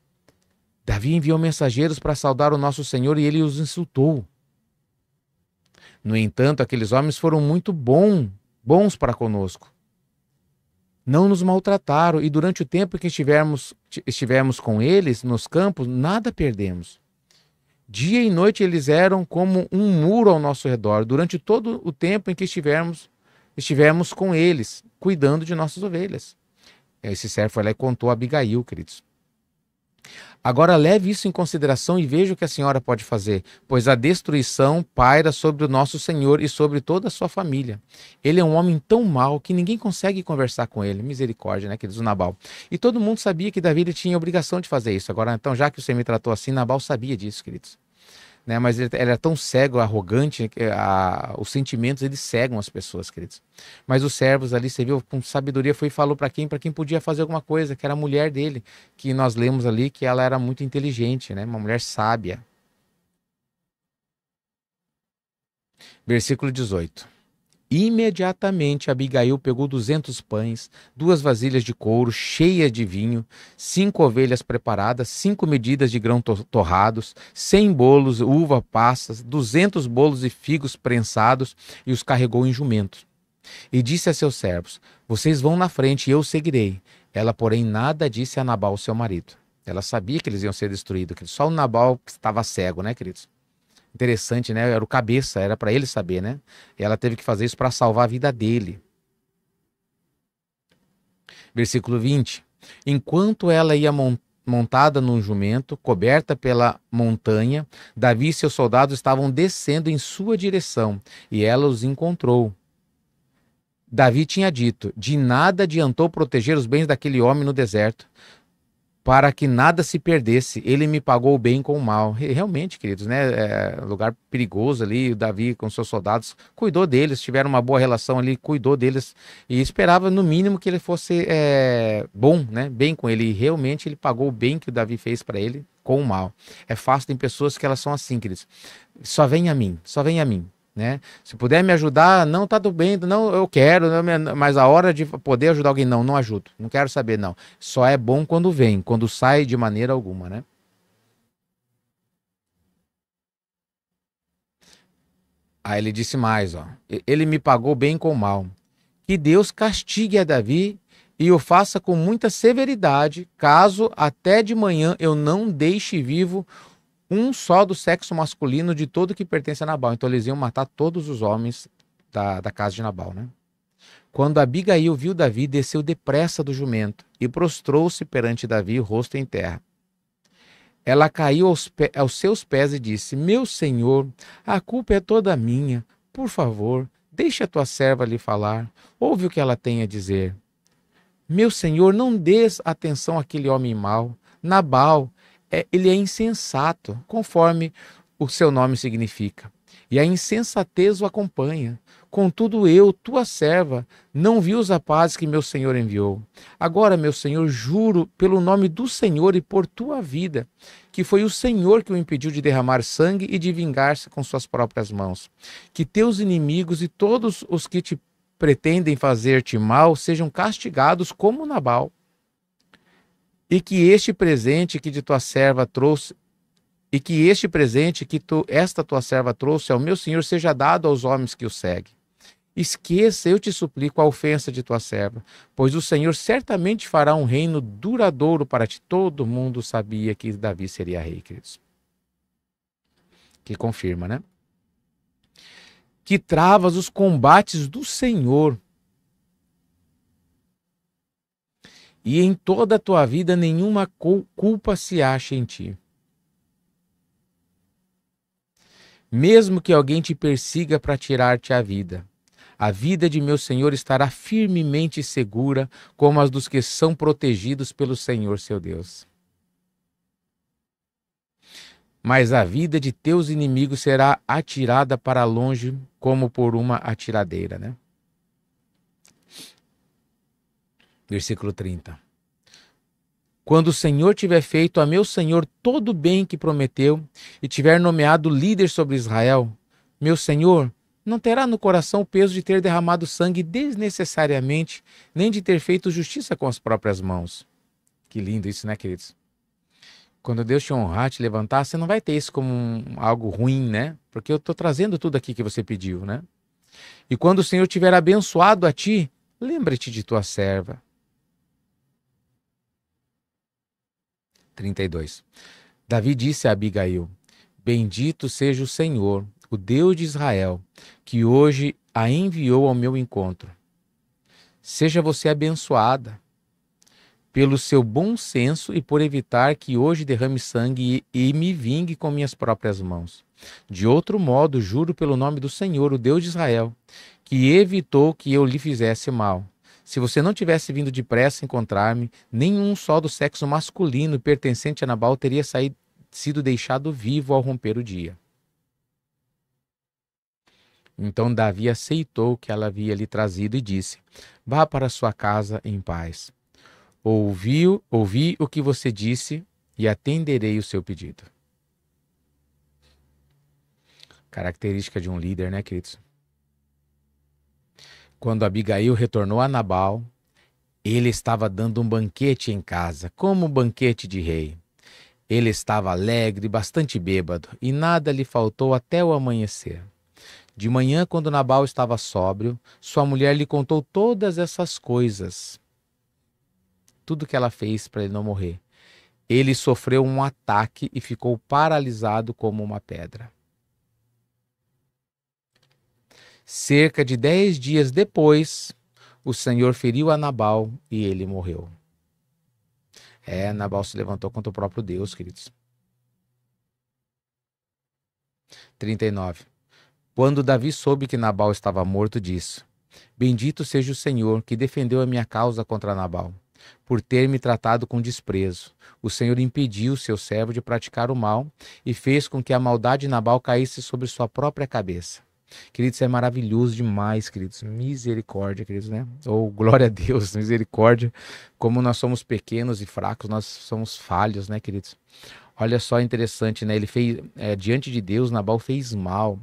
Davi enviou mensageiros para saudar o nosso Senhor e ele os insultou. No entanto, aqueles homens foram muito bons para conosco. Não nos maltrataram e durante o tempo que estivemos com eles nos campos, nada perdemos. Dia e noite eles eram como um muro ao nosso redor, durante todo o tempo em que estivemos com eles, cuidando de nossas ovelhas. Esse servo foi lá e contou a Abigail, queridos. Agora leve isso em consideração e veja o que a senhora pode fazer, pois a destruição paira sobre o nosso Senhor e sobre toda a sua família. Ele é um homem tão mau que ninguém consegue conversar com ele. Misericórdia, né, queridos, o Nabal. E todo mundo sabia que Davi tinha a obrigação de fazer isso. Agora, então, já que você me tratou assim, Nabal sabia disso, queridos. Né, mas ele era tão cego, arrogante, que os sentimentos eles cegam as pessoas, queridos. Mas os servos ali, você viu, com sabedoria foi e falou para quem podia fazer alguma coisa, que era a mulher dele, que nós lemos ali que ela era muito inteligente, né, uma mulher sábia. Versículo 18. Imediatamente Abigail pegou 200 pães, 2 vasilhas de couro cheias de vinho, 5 ovelhas preparadas, 5 medidas de grão torrados, 100 bolos, uva passas, 200 bolos e figos prensados, e os carregou em jumentos. E disse a seus servos: vocês vão na frente e eu seguirei. Ela, porém, nada disse a Nabal, seu marido. Ela sabia que eles iam ser destruídos. Só o Nabal que estava cego, né, queridos? Interessante, né? Era o cabeça, era para ele saber, né? E ela teve que fazer isso para salvar a vida dele. Versículo 20. Enquanto ela ia montada num jumento, coberta pela montanha, Davi e seus soldados estavam descendo em sua direção, e ela os encontrou. Davi tinha dito: de nada adiantou proteger os bens daquele homem no deserto, para que nada se perdesse. Ele me pagou o bem com o mal. Realmente, queridos, né? Lugar perigoso ali, o Davi com seus soldados cuidou deles, tiveram uma boa relação ali, cuidou deles e esperava no mínimo que ele fosse bom, né? Bem com ele. E realmente ele pagou o bem que o Davi fez para ele com o mal. É fácil, tem pessoas que elas são assim, queridos. Só vem a mim, só vem a mim. Né? Se puder me ajudar, não, tá tudo bem, não, eu quero, mas a hora de poder ajudar alguém, não ajudo, não quero saber, não. Só é bom quando vem, quando sai de maneira alguma, né? Aí ele disse mais, ó: ele me pagou bem com mal. Que Deus castigue a Davi e o faça com muita severidade, caso até de manhã eu não deixe vivo um só do sexo masculino de todo que pertence a Nabal. Então eles iam matar todos os homens da casa de Nabal, né? Quando Abigail viu Davi, desceu depressa do jumento e prostrou-se perante Davi, rosto em terra. Ela caiu aos seus pés e disse: Meu senhor, a culpa é toda minha. Por favor, deixe a tua serva lhe falar. Ouve o que ela tem a dizer. Meu senhor, não dês atenção àquele homem mau. Nabal, ele é insensato, conforme o seu nome significa. E a insensatez o acompanha. Contudo, eu, tua serva, não vi os rapazes que meu senhor enviou. Agora, meu senhor, juro pelo nome do Senhor e por tua vida, que foi o Senhor que o impediu de derramar sangue e de vingar-se com suas próprias mãos. Que teus inimigos e todos os que te pretendem fazer-te mal sejam castigados como Nabal. E que este presente que de tua serva trouxe esta tua serva trouxe ao meu senhor seja dado aos homens que o seguem. Esqueça, eu te suplico, a ofensa de tua serva, pois o Senhor certamente fará um reino duradouro para ti. Todo mundo sabia que Davi seria rei, queridos. Que confirma, né? Que travas os combates do Senhor, e em toda a tua vida nenhuma culpa se acha em ti. Mesmo que alguém te persiga para tirar-te a vida de meu Senhor estará firmemente segura, como as dos que são protegidos pelo Senhor seu Deus. Mas a vida de teus inimigos será atirada para longe, como por uma atiradeira, né? Versículo 30. Quando o Senhor tiver feito a meu Senhor todo o bem que prometeu e tiver nomeado líder sobre Israel, meu Senhor não terá no coração o peso de ter derramado sangue desnecessariamente, nem de ter feito justiça com as próprias mãos. Que lindo isso, né, queridos? Quando Deus te honrar, te levantar, você não vai ter isso como algo ruim, né? Porque eu estou trazendo tudo aqui que você pediu, né? E quando o Senhor tiver abençoado a ti, lembra-te de tua serva. 32. Davi disse a Abigail: Bendito seja o Senhor, o Deus de Israel, que hoje a enviou ao meu encontro. Seja você abençoada pelo seu bom senso e por evitar que hoje derrame sangue e me vingue com minhas próprias mãos. De outro modo, juro pelo nome do Senhor, o Deus de Israel, que evitou que eu lhe fizesse mal. Se você não tivesse vindo depressa encontrar-me, nenhum só do sexo masculino pertencente a Nabal teria sido deixado vivo ao romper o dia. Então Davi aceitou o que ela havia lhe trazido e disse: Vá para sua casa em paz. Ouvi o que você disse e atenderei o seu pedido. Característica de um líder, né, queridos? Quando Abigail retornou a Nabal, ele estava dando um banquete em casa, como um banquete de rei. Ele estava alegre, bastante bêbado, e nada lhe faltou até o amanhecer. De manhã, quando Nabal estava sóbrio, sua mulher lhe contou todas essas coisas. Tudo que ela fez para ele não morrer. Ele sofreu um ataque e ficou paralisado como uma pedra. Cerca de 10 dias depois, o Senhor feriu a Nabal e ele morreu. Nabal se levantou contra o próprio Deus, queridos. 39. Quando Davi soube que Nabal estava morto, disse: Bendito seja o Senhor, que defendeu a minha causa contra Nabal, por ter me tratado com desprezo. O Senhor impediu seu servo de praticar o mal e fez com que a maldade de Nabal caísse sobre sua própria cabeça. Queridos, é maravilhoso demais, queridos. Misericórdia, queridos, né? Ou glória a Deus, misericórdia. Como nós somos pequenos e fracos, nós somos falhos, né, queridos? Olha só, interessante, né? Ele fez, diante de Deus, Nabal fez mal.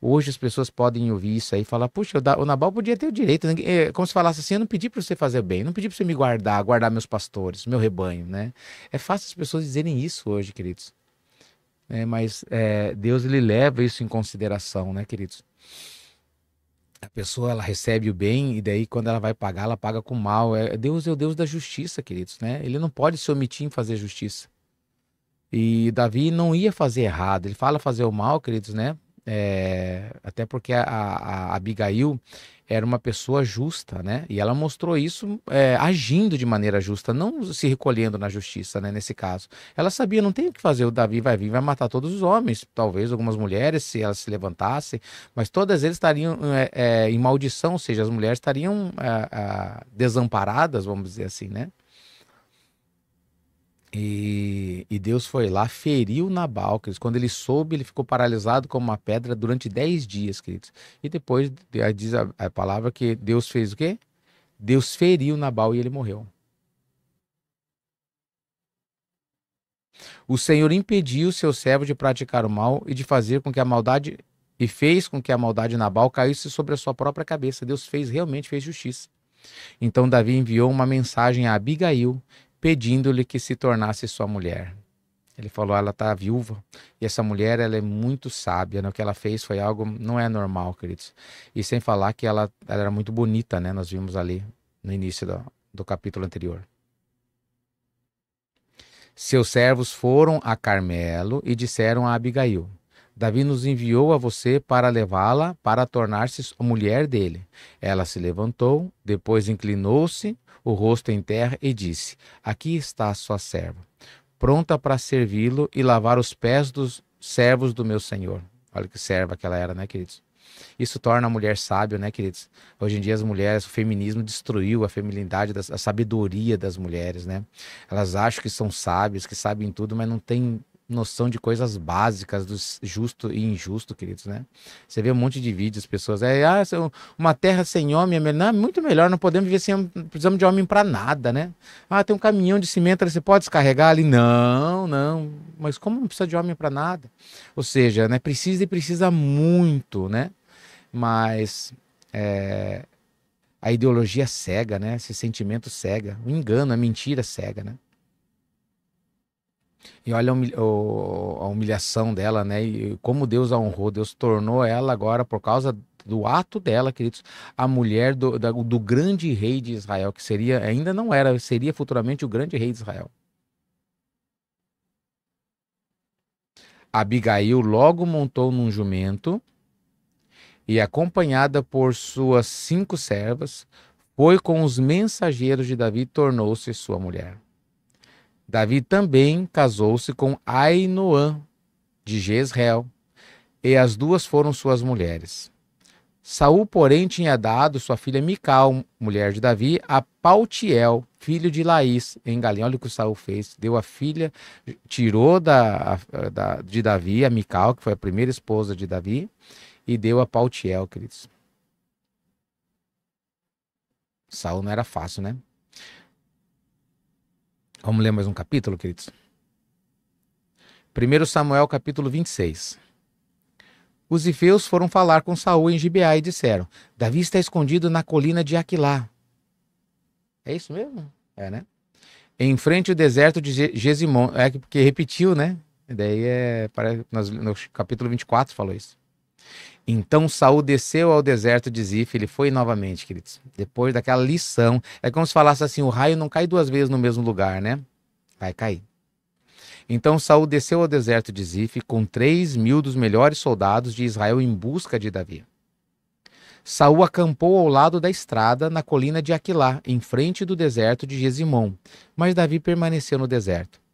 Hoje as pessoas podem ouvir isso aí e falar: puxa, o Nabal podia ter o direito. Como se falasse assim: eu não pedi para você fazer bem, não pedi para você me guardar meus pastores, meu rebanho, né? É fácil as pessoas dizerem isso hoje, queridos. Mas Deus, ele leva isso em consideração, né, queridos? A pessoa, ela recebe o bem e daí quando ela vai pagar, ela paga com mal. Deus é o Deus da justiça, queridos, né? Ele não pode se omitir em fazer justiça. E Davi não ia fazer errado. Ele fala fazer o mal, queridos, né? Até porque a Abigail, era uma pessoa justa, né? E ela mostrou isso agindo de maneira justa, não se recolhendo na justiça, né? Nesse caso. Ela sabia, não tem o que fazer, o Davi vai vir, vai matar todos os homens, talvez algumas mulheres, se elas se levantassem, mas todas eles estariam em maldição, ou seja, as mulheres estariam desamparadas, vamos dizer assim, né? E Deus foi lá, feriu Nabal, queridos. Quando ele soube, ele ficou paralisado como uma pedra durante 10 dias, queridos. E depois diz a palavra que Deus fez o quê? Deus feriu Nabal e ele morreu. O Senhor impediu seu servo de praticar o mal e de fazer com que a maldade e fez com que a maldade de Nabal caísse sobre a sua própria cabeça. Deus realmente fez justiça. Então Davi enviou uma mensagem a Abigail, pedindo-lhe que se tornasse sua mulher. Ele falou, ela está viúva, e essa mulher, ela é muito sábia, né? O que ela fez foi algo, não é normal, queridos. E sem falar que ela era muito bonita, né? Nós vimos ali no início do capítulo anterior. Seus servos foram a Carmelo e disseram a Abigail, Davi nos enviou a você para levá-la para tornar-se mulher dele. Ela se levantou, depois inclinou-se, o rosto em terra, e disse, aqui está a sua serva, pronta para servi-lo e lavar os pés dos servos do meu senhor. Olha que serva que ela era, né, queridos? Isso torna a mulher sábia, né, queridos? Hoje em dia as mulheres, o feminismo destruiu a feminilidade, a sabedoria das mulheres, né? Elas acham que são sábias, que sabem tudo, mas não têm noção de coisas básicas do justo e injusto, queridos, né? Você vê um monte de vídeos, pessoas, uma terra sem homem é melhor. Não, é muito melhor, não podemos viver sem, precisamos de homem para nada, né? Ah, tem um caminhão de cimento, você pode descarregar ali? Não, não, mas como não precisa de homem para nada? Ou seja, né, precisa e precisa muito, né? Mas a ideologia cega, né? Esse sentimento cega, o engano, a mentira cega, né? E olha a humilhação dela, né? E como Deus a honrou, Deus tornou ela agora, por causa do ato dela, queridos, a mulher do grande rei de Israel, que seria, ainda não era, seria futuramente o grande rei de Israel. Abigail logo montou num jumento e, acompanhada por suas 5 servas, foi com os mensageiros de Davi e tornou-se sua mulher. Davi também casou-se com Ainoã, de Jezreel, e as duas foram suas mulheres. Saul, porém, tinha dado sua filha Mical, mulher de Davi, a Paltiel, filho de Laís, em Galim. Olha o que o Saul fez. Deu a filha, tirou de Davi a Mical, que foi a primeira esposa de Davi, e deu a Paltiel, queridos. Saul não era fácil, né? Vamos ler mais um capítulo, queridos? 1 Samuel, capítulo 26. Os zifeus foram falar com Saul em Gibeá e disseram, Davi está escondido na colina de Aquilá. É isso mesmo? É, né? Em frente ao deserto de Gesimon. É porque repetiu, né? E daí no capítulo 24 falou isso. Então Saul desceu ao deserto de Zif, ele foi novamente, queridos. Depois daquela lição, é como se falasse assim, o raio não cai 2 vezes no mesmo lugar, né? Vai cair. Então Saul desceu ao deserto de Zif com 3.000 dos melhores soldados de Israel em busca de Davi. Saul acampou ao lado da estrada na colina de Aquilá, em frente do deserto de Gesimon, mas Davi permaneceu no deserto.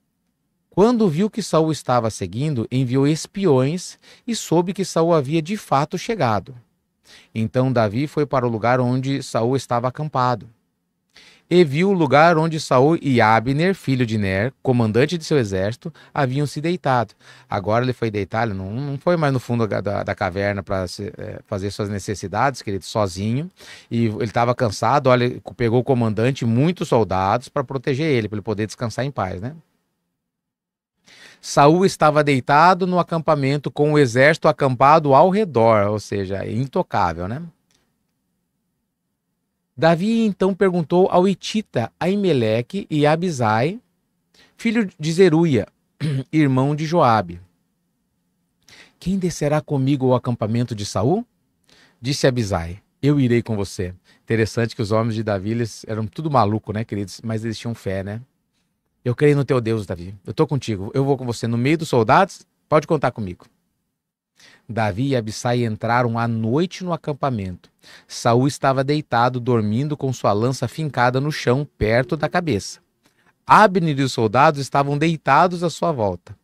Quando viu que Saul estava seguindo, enviou espiões e soube que Saul havia de fato chegado. Então Davi foi para o lugar onde Saul estava acampado. E viu o lugar onde Saul e Abner, filho de Ner, comandante de seu exército, haviam se deitado. Agora ele foi deitar, ele não foi mais no fundo da caverna para fazer suas necessidades, querido, sozinho. E ele estava cansado, olha, pegou o comandante e muitos soldados para proteger ele, para ele poder descansar em paz, né? Saul estava deitado no acampamento com o exército acampado ao redor, ou seja, intocável, né? Davi então perguntou ao hitita Aimeleque e Abisai, filho de Zeruia, irmão de Joabe. Quem descerá comigo ao acampamento de Saul? Disse Abisai, eu irei com você. Interessante que os homens de Davi, eles eram tudo maluco, né, queridos? Mas eles tinham fé, né? Eu creio no teu Deus, Davi. Eu estou contigo. Eu vou com você no meio dos soldados. Pode contar comigo. Davi e Abissai entraram à noite no acampamento. Saul estava deitado, dormindo com sua lança fincada no chão, perto da cabeça. Abner e os soldados estavam deitados à sua volta.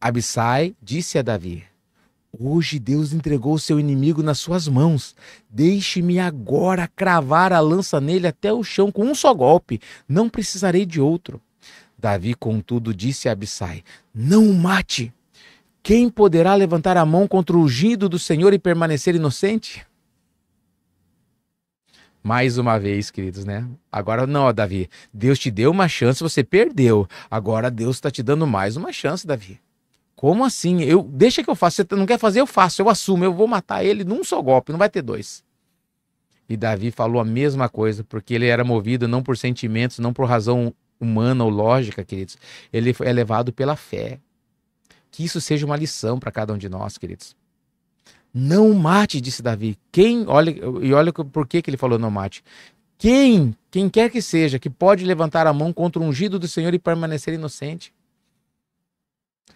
Abissai disse a Davi: hoje Deus entregou seu inimigo nas suas mãos. Deixe-me agora cravar a lança nele até o chão com um só golpe. Não precisarei de outro. Davi, contudo, disse a Abissai: não o mate. Quem poderá levantar a mão contra o ungido do Senhor e permanecer inocente? Mais uma vez, queridos, né? Agora não, Davi. Deus te deu uma chance, você perdeu. Agora Deus está te dando mais uma chance, Davi. Como assim? Deixa que eu faço. Você não quer fazer, eu faço. Eu assumo. Eu vou matar ele num só golpe. Não vai ter dois. E Davi falou a mesma coisa, porque ele era movido não por sentimentos, não por razão humana ou lógica, queridos. Ele é levado pela fé. Que isso seja uma lição para cada um de nós, queridos. Não mate, disse Davi. Olha por que ele falou não mate. Quem quer que seja, que pode levantar a mão contra o ungido do Senhor e permanecer inocente.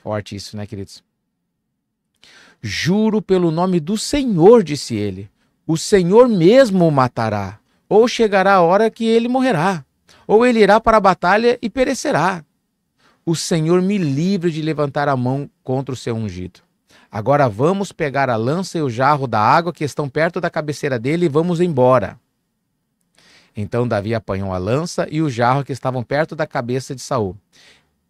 Forte isso, né, queridos? Juro pelo nome do Senhor, disse ele. O Senhor mesmo o matará. Ou chegará a hora que ele morrerá. Ou ele irá para a batalha e perecerá. O Senhor me livre de levantar a mão contra o seu ungido. Agora vamos pegar a lança e o jarro da água que estão perto da cabeceira dele e vamos embora. Então Davi apanhou a lança e o jarro que estavam perto da cabeça de Saul.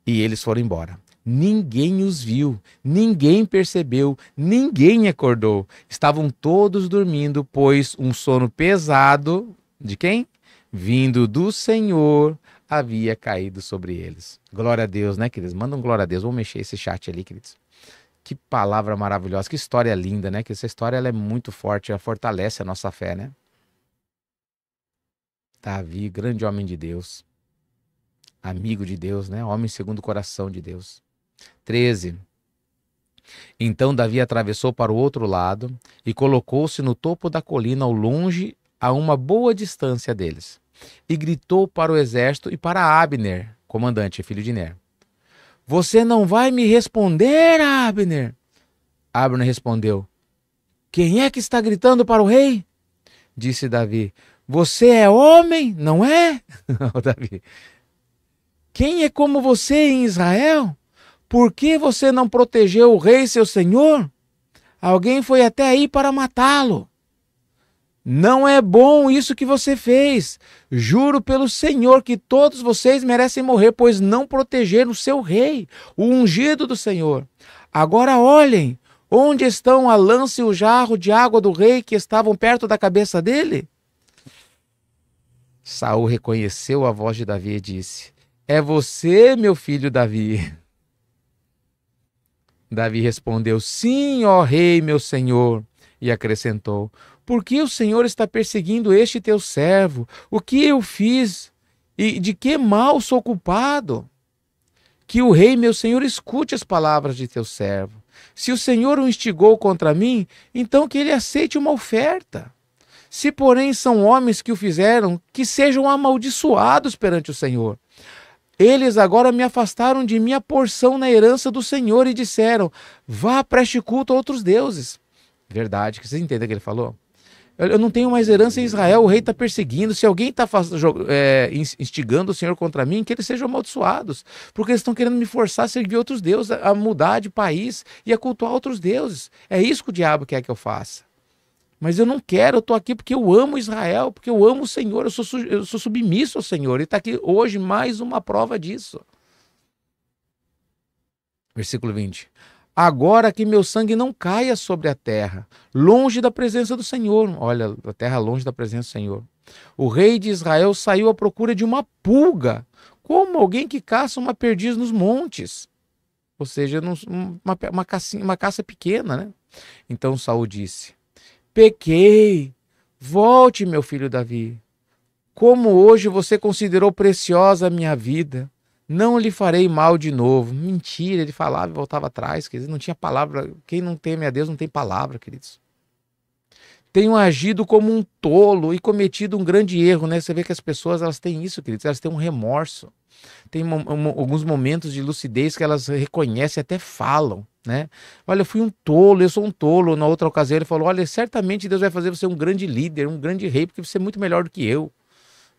E eles foram embora. Ninguém os viu, ninguém percebeu, ninguém acordou. Estavam todos dormindo, pois um sono pesado, de quem? Vindo do Senhor, havia caído sobre eles. Glória a Deus, né, queridos? Manda um glória a Deus. Vamos mexer esse chat ali, queridos. Que palavra maravilhosa, que história linda, né? Que essa história ela é muito forte, ela fortalece a nossa fé, né? Davi, grande homem de Deus, amigo de Deus, né? Homem segundo o coração de Deus. 13. Então Davi atravessou para o outro lado e colocou-se no topo da colina ao longe, a uma boa distância deles. E gritou para o exército e para Abner, comandante, filho de Ner: você não vai me responder, Abner? Abner respondeu: quem é que está gritando para o rei? Disse Davi: você é homem, não é? Davi: quem é como você em Israel? Por que você não protegeu o rei, seu senhor? Alguém foi até aí para matá-lo. Não é bom isso que você fez. Juro pelo Senhor que todos vocês merecem morrer, pois não protegeram o seu rei, o ungido do Senhor. Agora olhem, onde estão a lança e o jarro de água do rei que estavam perto da cabeça dele? Saul reconheceu a voz de Davi e disse: é você, meu filho Davi? Davi respondeu: sim, ó rei, meu senhor. E acrescentou: por que o Senhor está perseguindo este teu servo? O que eu fiz? E de que mal sou culpado? Que o rei, meu senhor, escute as palavras de teu servo. Se o Senhor o instigou contra mim, então que ele aceite uma oferta. Se, porém, são homens que o fizeram, que sejam amaldiçoados perante o Senhor. Eles agora me afastaram de minha porção na herança do Senhor e disseram: vá, preste culto a outros deuses. Verdade, que vocês entendem o que ele falou? Eu não tenho mais herança em Israel, o rei está perseguindo. Se alguém está instigando o Senhor contra mim, que eles sejam amaldiçoados, porque eles estão querendo me forçar a servir outros deuses, a mudar de país e a cultuar outros deuses. É isso que o diabo quer que eu faça. Mas eu não quero, eu estou aqui porque eu amo Israel, porque eu amo o Senhor, eu sou submisso ao Senhor. E está aqui hoje mais uma prova disso. Versículo 20. Agora que meu sangue não caia sobre a terra, longe da presença do Senhor. Olha, a terra longe da presença do Senhor. O rei de Israel saiu à procura de uma pulga, como alguém que caça uma perdiz nos montes. Ou seja, uma caça pequena, né? Então Saul disse: pequei, volte, meu filho Davi. Como hoje você considerou preciosa a minha vida, não lhe farei mal de novo. Mentira, ele falava e voltava atrás, queridos. Não tinha palavra. Quem não teme a Deus não tem palavra, queridos. Tenho agido como um tolo e cometido um grande erro, né? Você vê que as pessoas, elas têm isso, queridos. Elas têm um remorso. Tem alguns momentos de lucidez que elas reconhecem e até falam, né? Olha, eu fui um tolo, eu sou um tolo. Na outra ocasião ele falou, olha, certamente Deus vai fazer você um grande líder, um grande rei, porque você é muito melhor do que eu.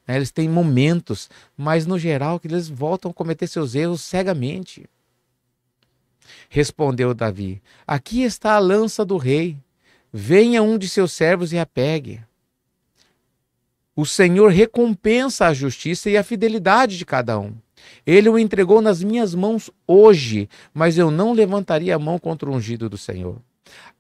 Né? Eles têm momentos, mas no geral que eles voltam a cometer seus erros cegamente. Respondeu Davi, aqui está a lança do rei. Venha um de seus servos e a pegue. O Senhor recompensa a justiça e a fidelidade de cada um. Ele o entregou nas minhas mãos hoje, mas eu não levantaria a mão contra o ungido do Senhor.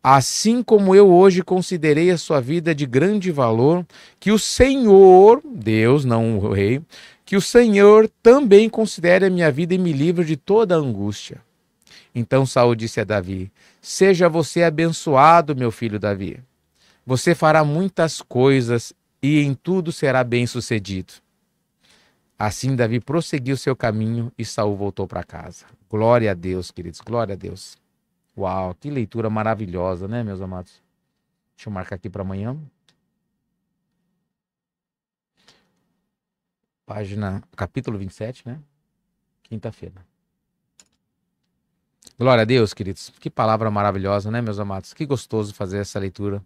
Assim como eu hoje considerei a sua vida de grande valor, que o Senhor, Deus, não o rei, que o Senhor também considere a minha vida e me livre de toda angústia. Então Saul disse a Davi, seja você abençoado, meu filho Davi. Você fará muitas coisas e em tudo será bem-sucedido. Assim Davi prosseguiu seu caminho e Saul voltou para casa. Glória a Deus, queridos, glória a Deus. Uau, que leitura maravilhosa, né, meus amados? Deixa eu marcar aqui para amanhã. Capítulo 27, né? Quinta-feira. Glória a Deus, queridos. Que palavra maravilhosa, né, meus amados? Que gostoso fazer essa leitura.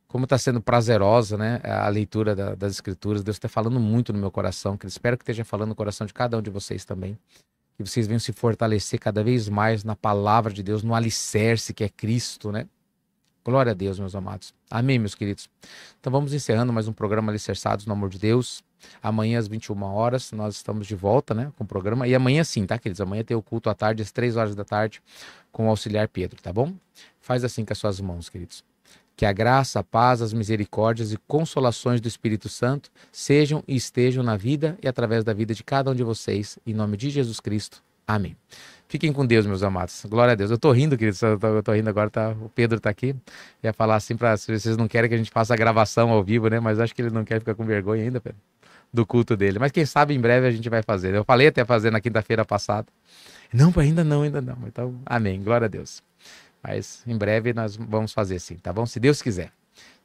Como está sendo prazerosa, né, a leitura das Escrituras. Deus está falando muito no meu coração. Que espero que esteja falando no coração de cada um de vocês também. Que vocês venham se fortalecer cada vez mais na palavra de Deus, no alicerce que é Cristo, né? Glória a Deus, meus amados. Amém, meus queridos. Então vamos encerrando mais um programa Alicerçados no Amor de Deus. Amanhã às 21 horas nós estamos de volta, né, com o programa. E amanhã sim, tá, queridos? Amanhã tem o culto à tarde, às 3 horas da tarde, com o auxiliar Pedro, tá bom? Faz assim com as suas mãos, queridos. Que a graça, a paz, as misericórdias e consolações do Espírito Santo sejam e estejam na vida e através da vida de cada um de vocês. Em nome de Jesus Cristo. Amém. Fiquem com Deus, meus amados. Glória a Deus. Eu tô rindo, queridos. Eu tô rindo agora. O Pedro tá aqui. Ia falar assim se vocês não querem que a gente faça a gravação ao vivo, né? Mas acho que ele não quer ficar com vergonha ainda, Pedro, do culto dele. Mas quem sabe em breve a gente vai fazer. Eu falei até fazer na quinta-feira passada. Não, ainda não. Então, amém. Glória a Deus. Mas em breve nós vamos fazer sim, tá bom? Se Deus quiser.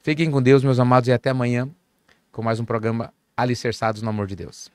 Fiquem com Deus, meus amados, e até amanhã com mais um programa Alicerçados no Amor de Deus.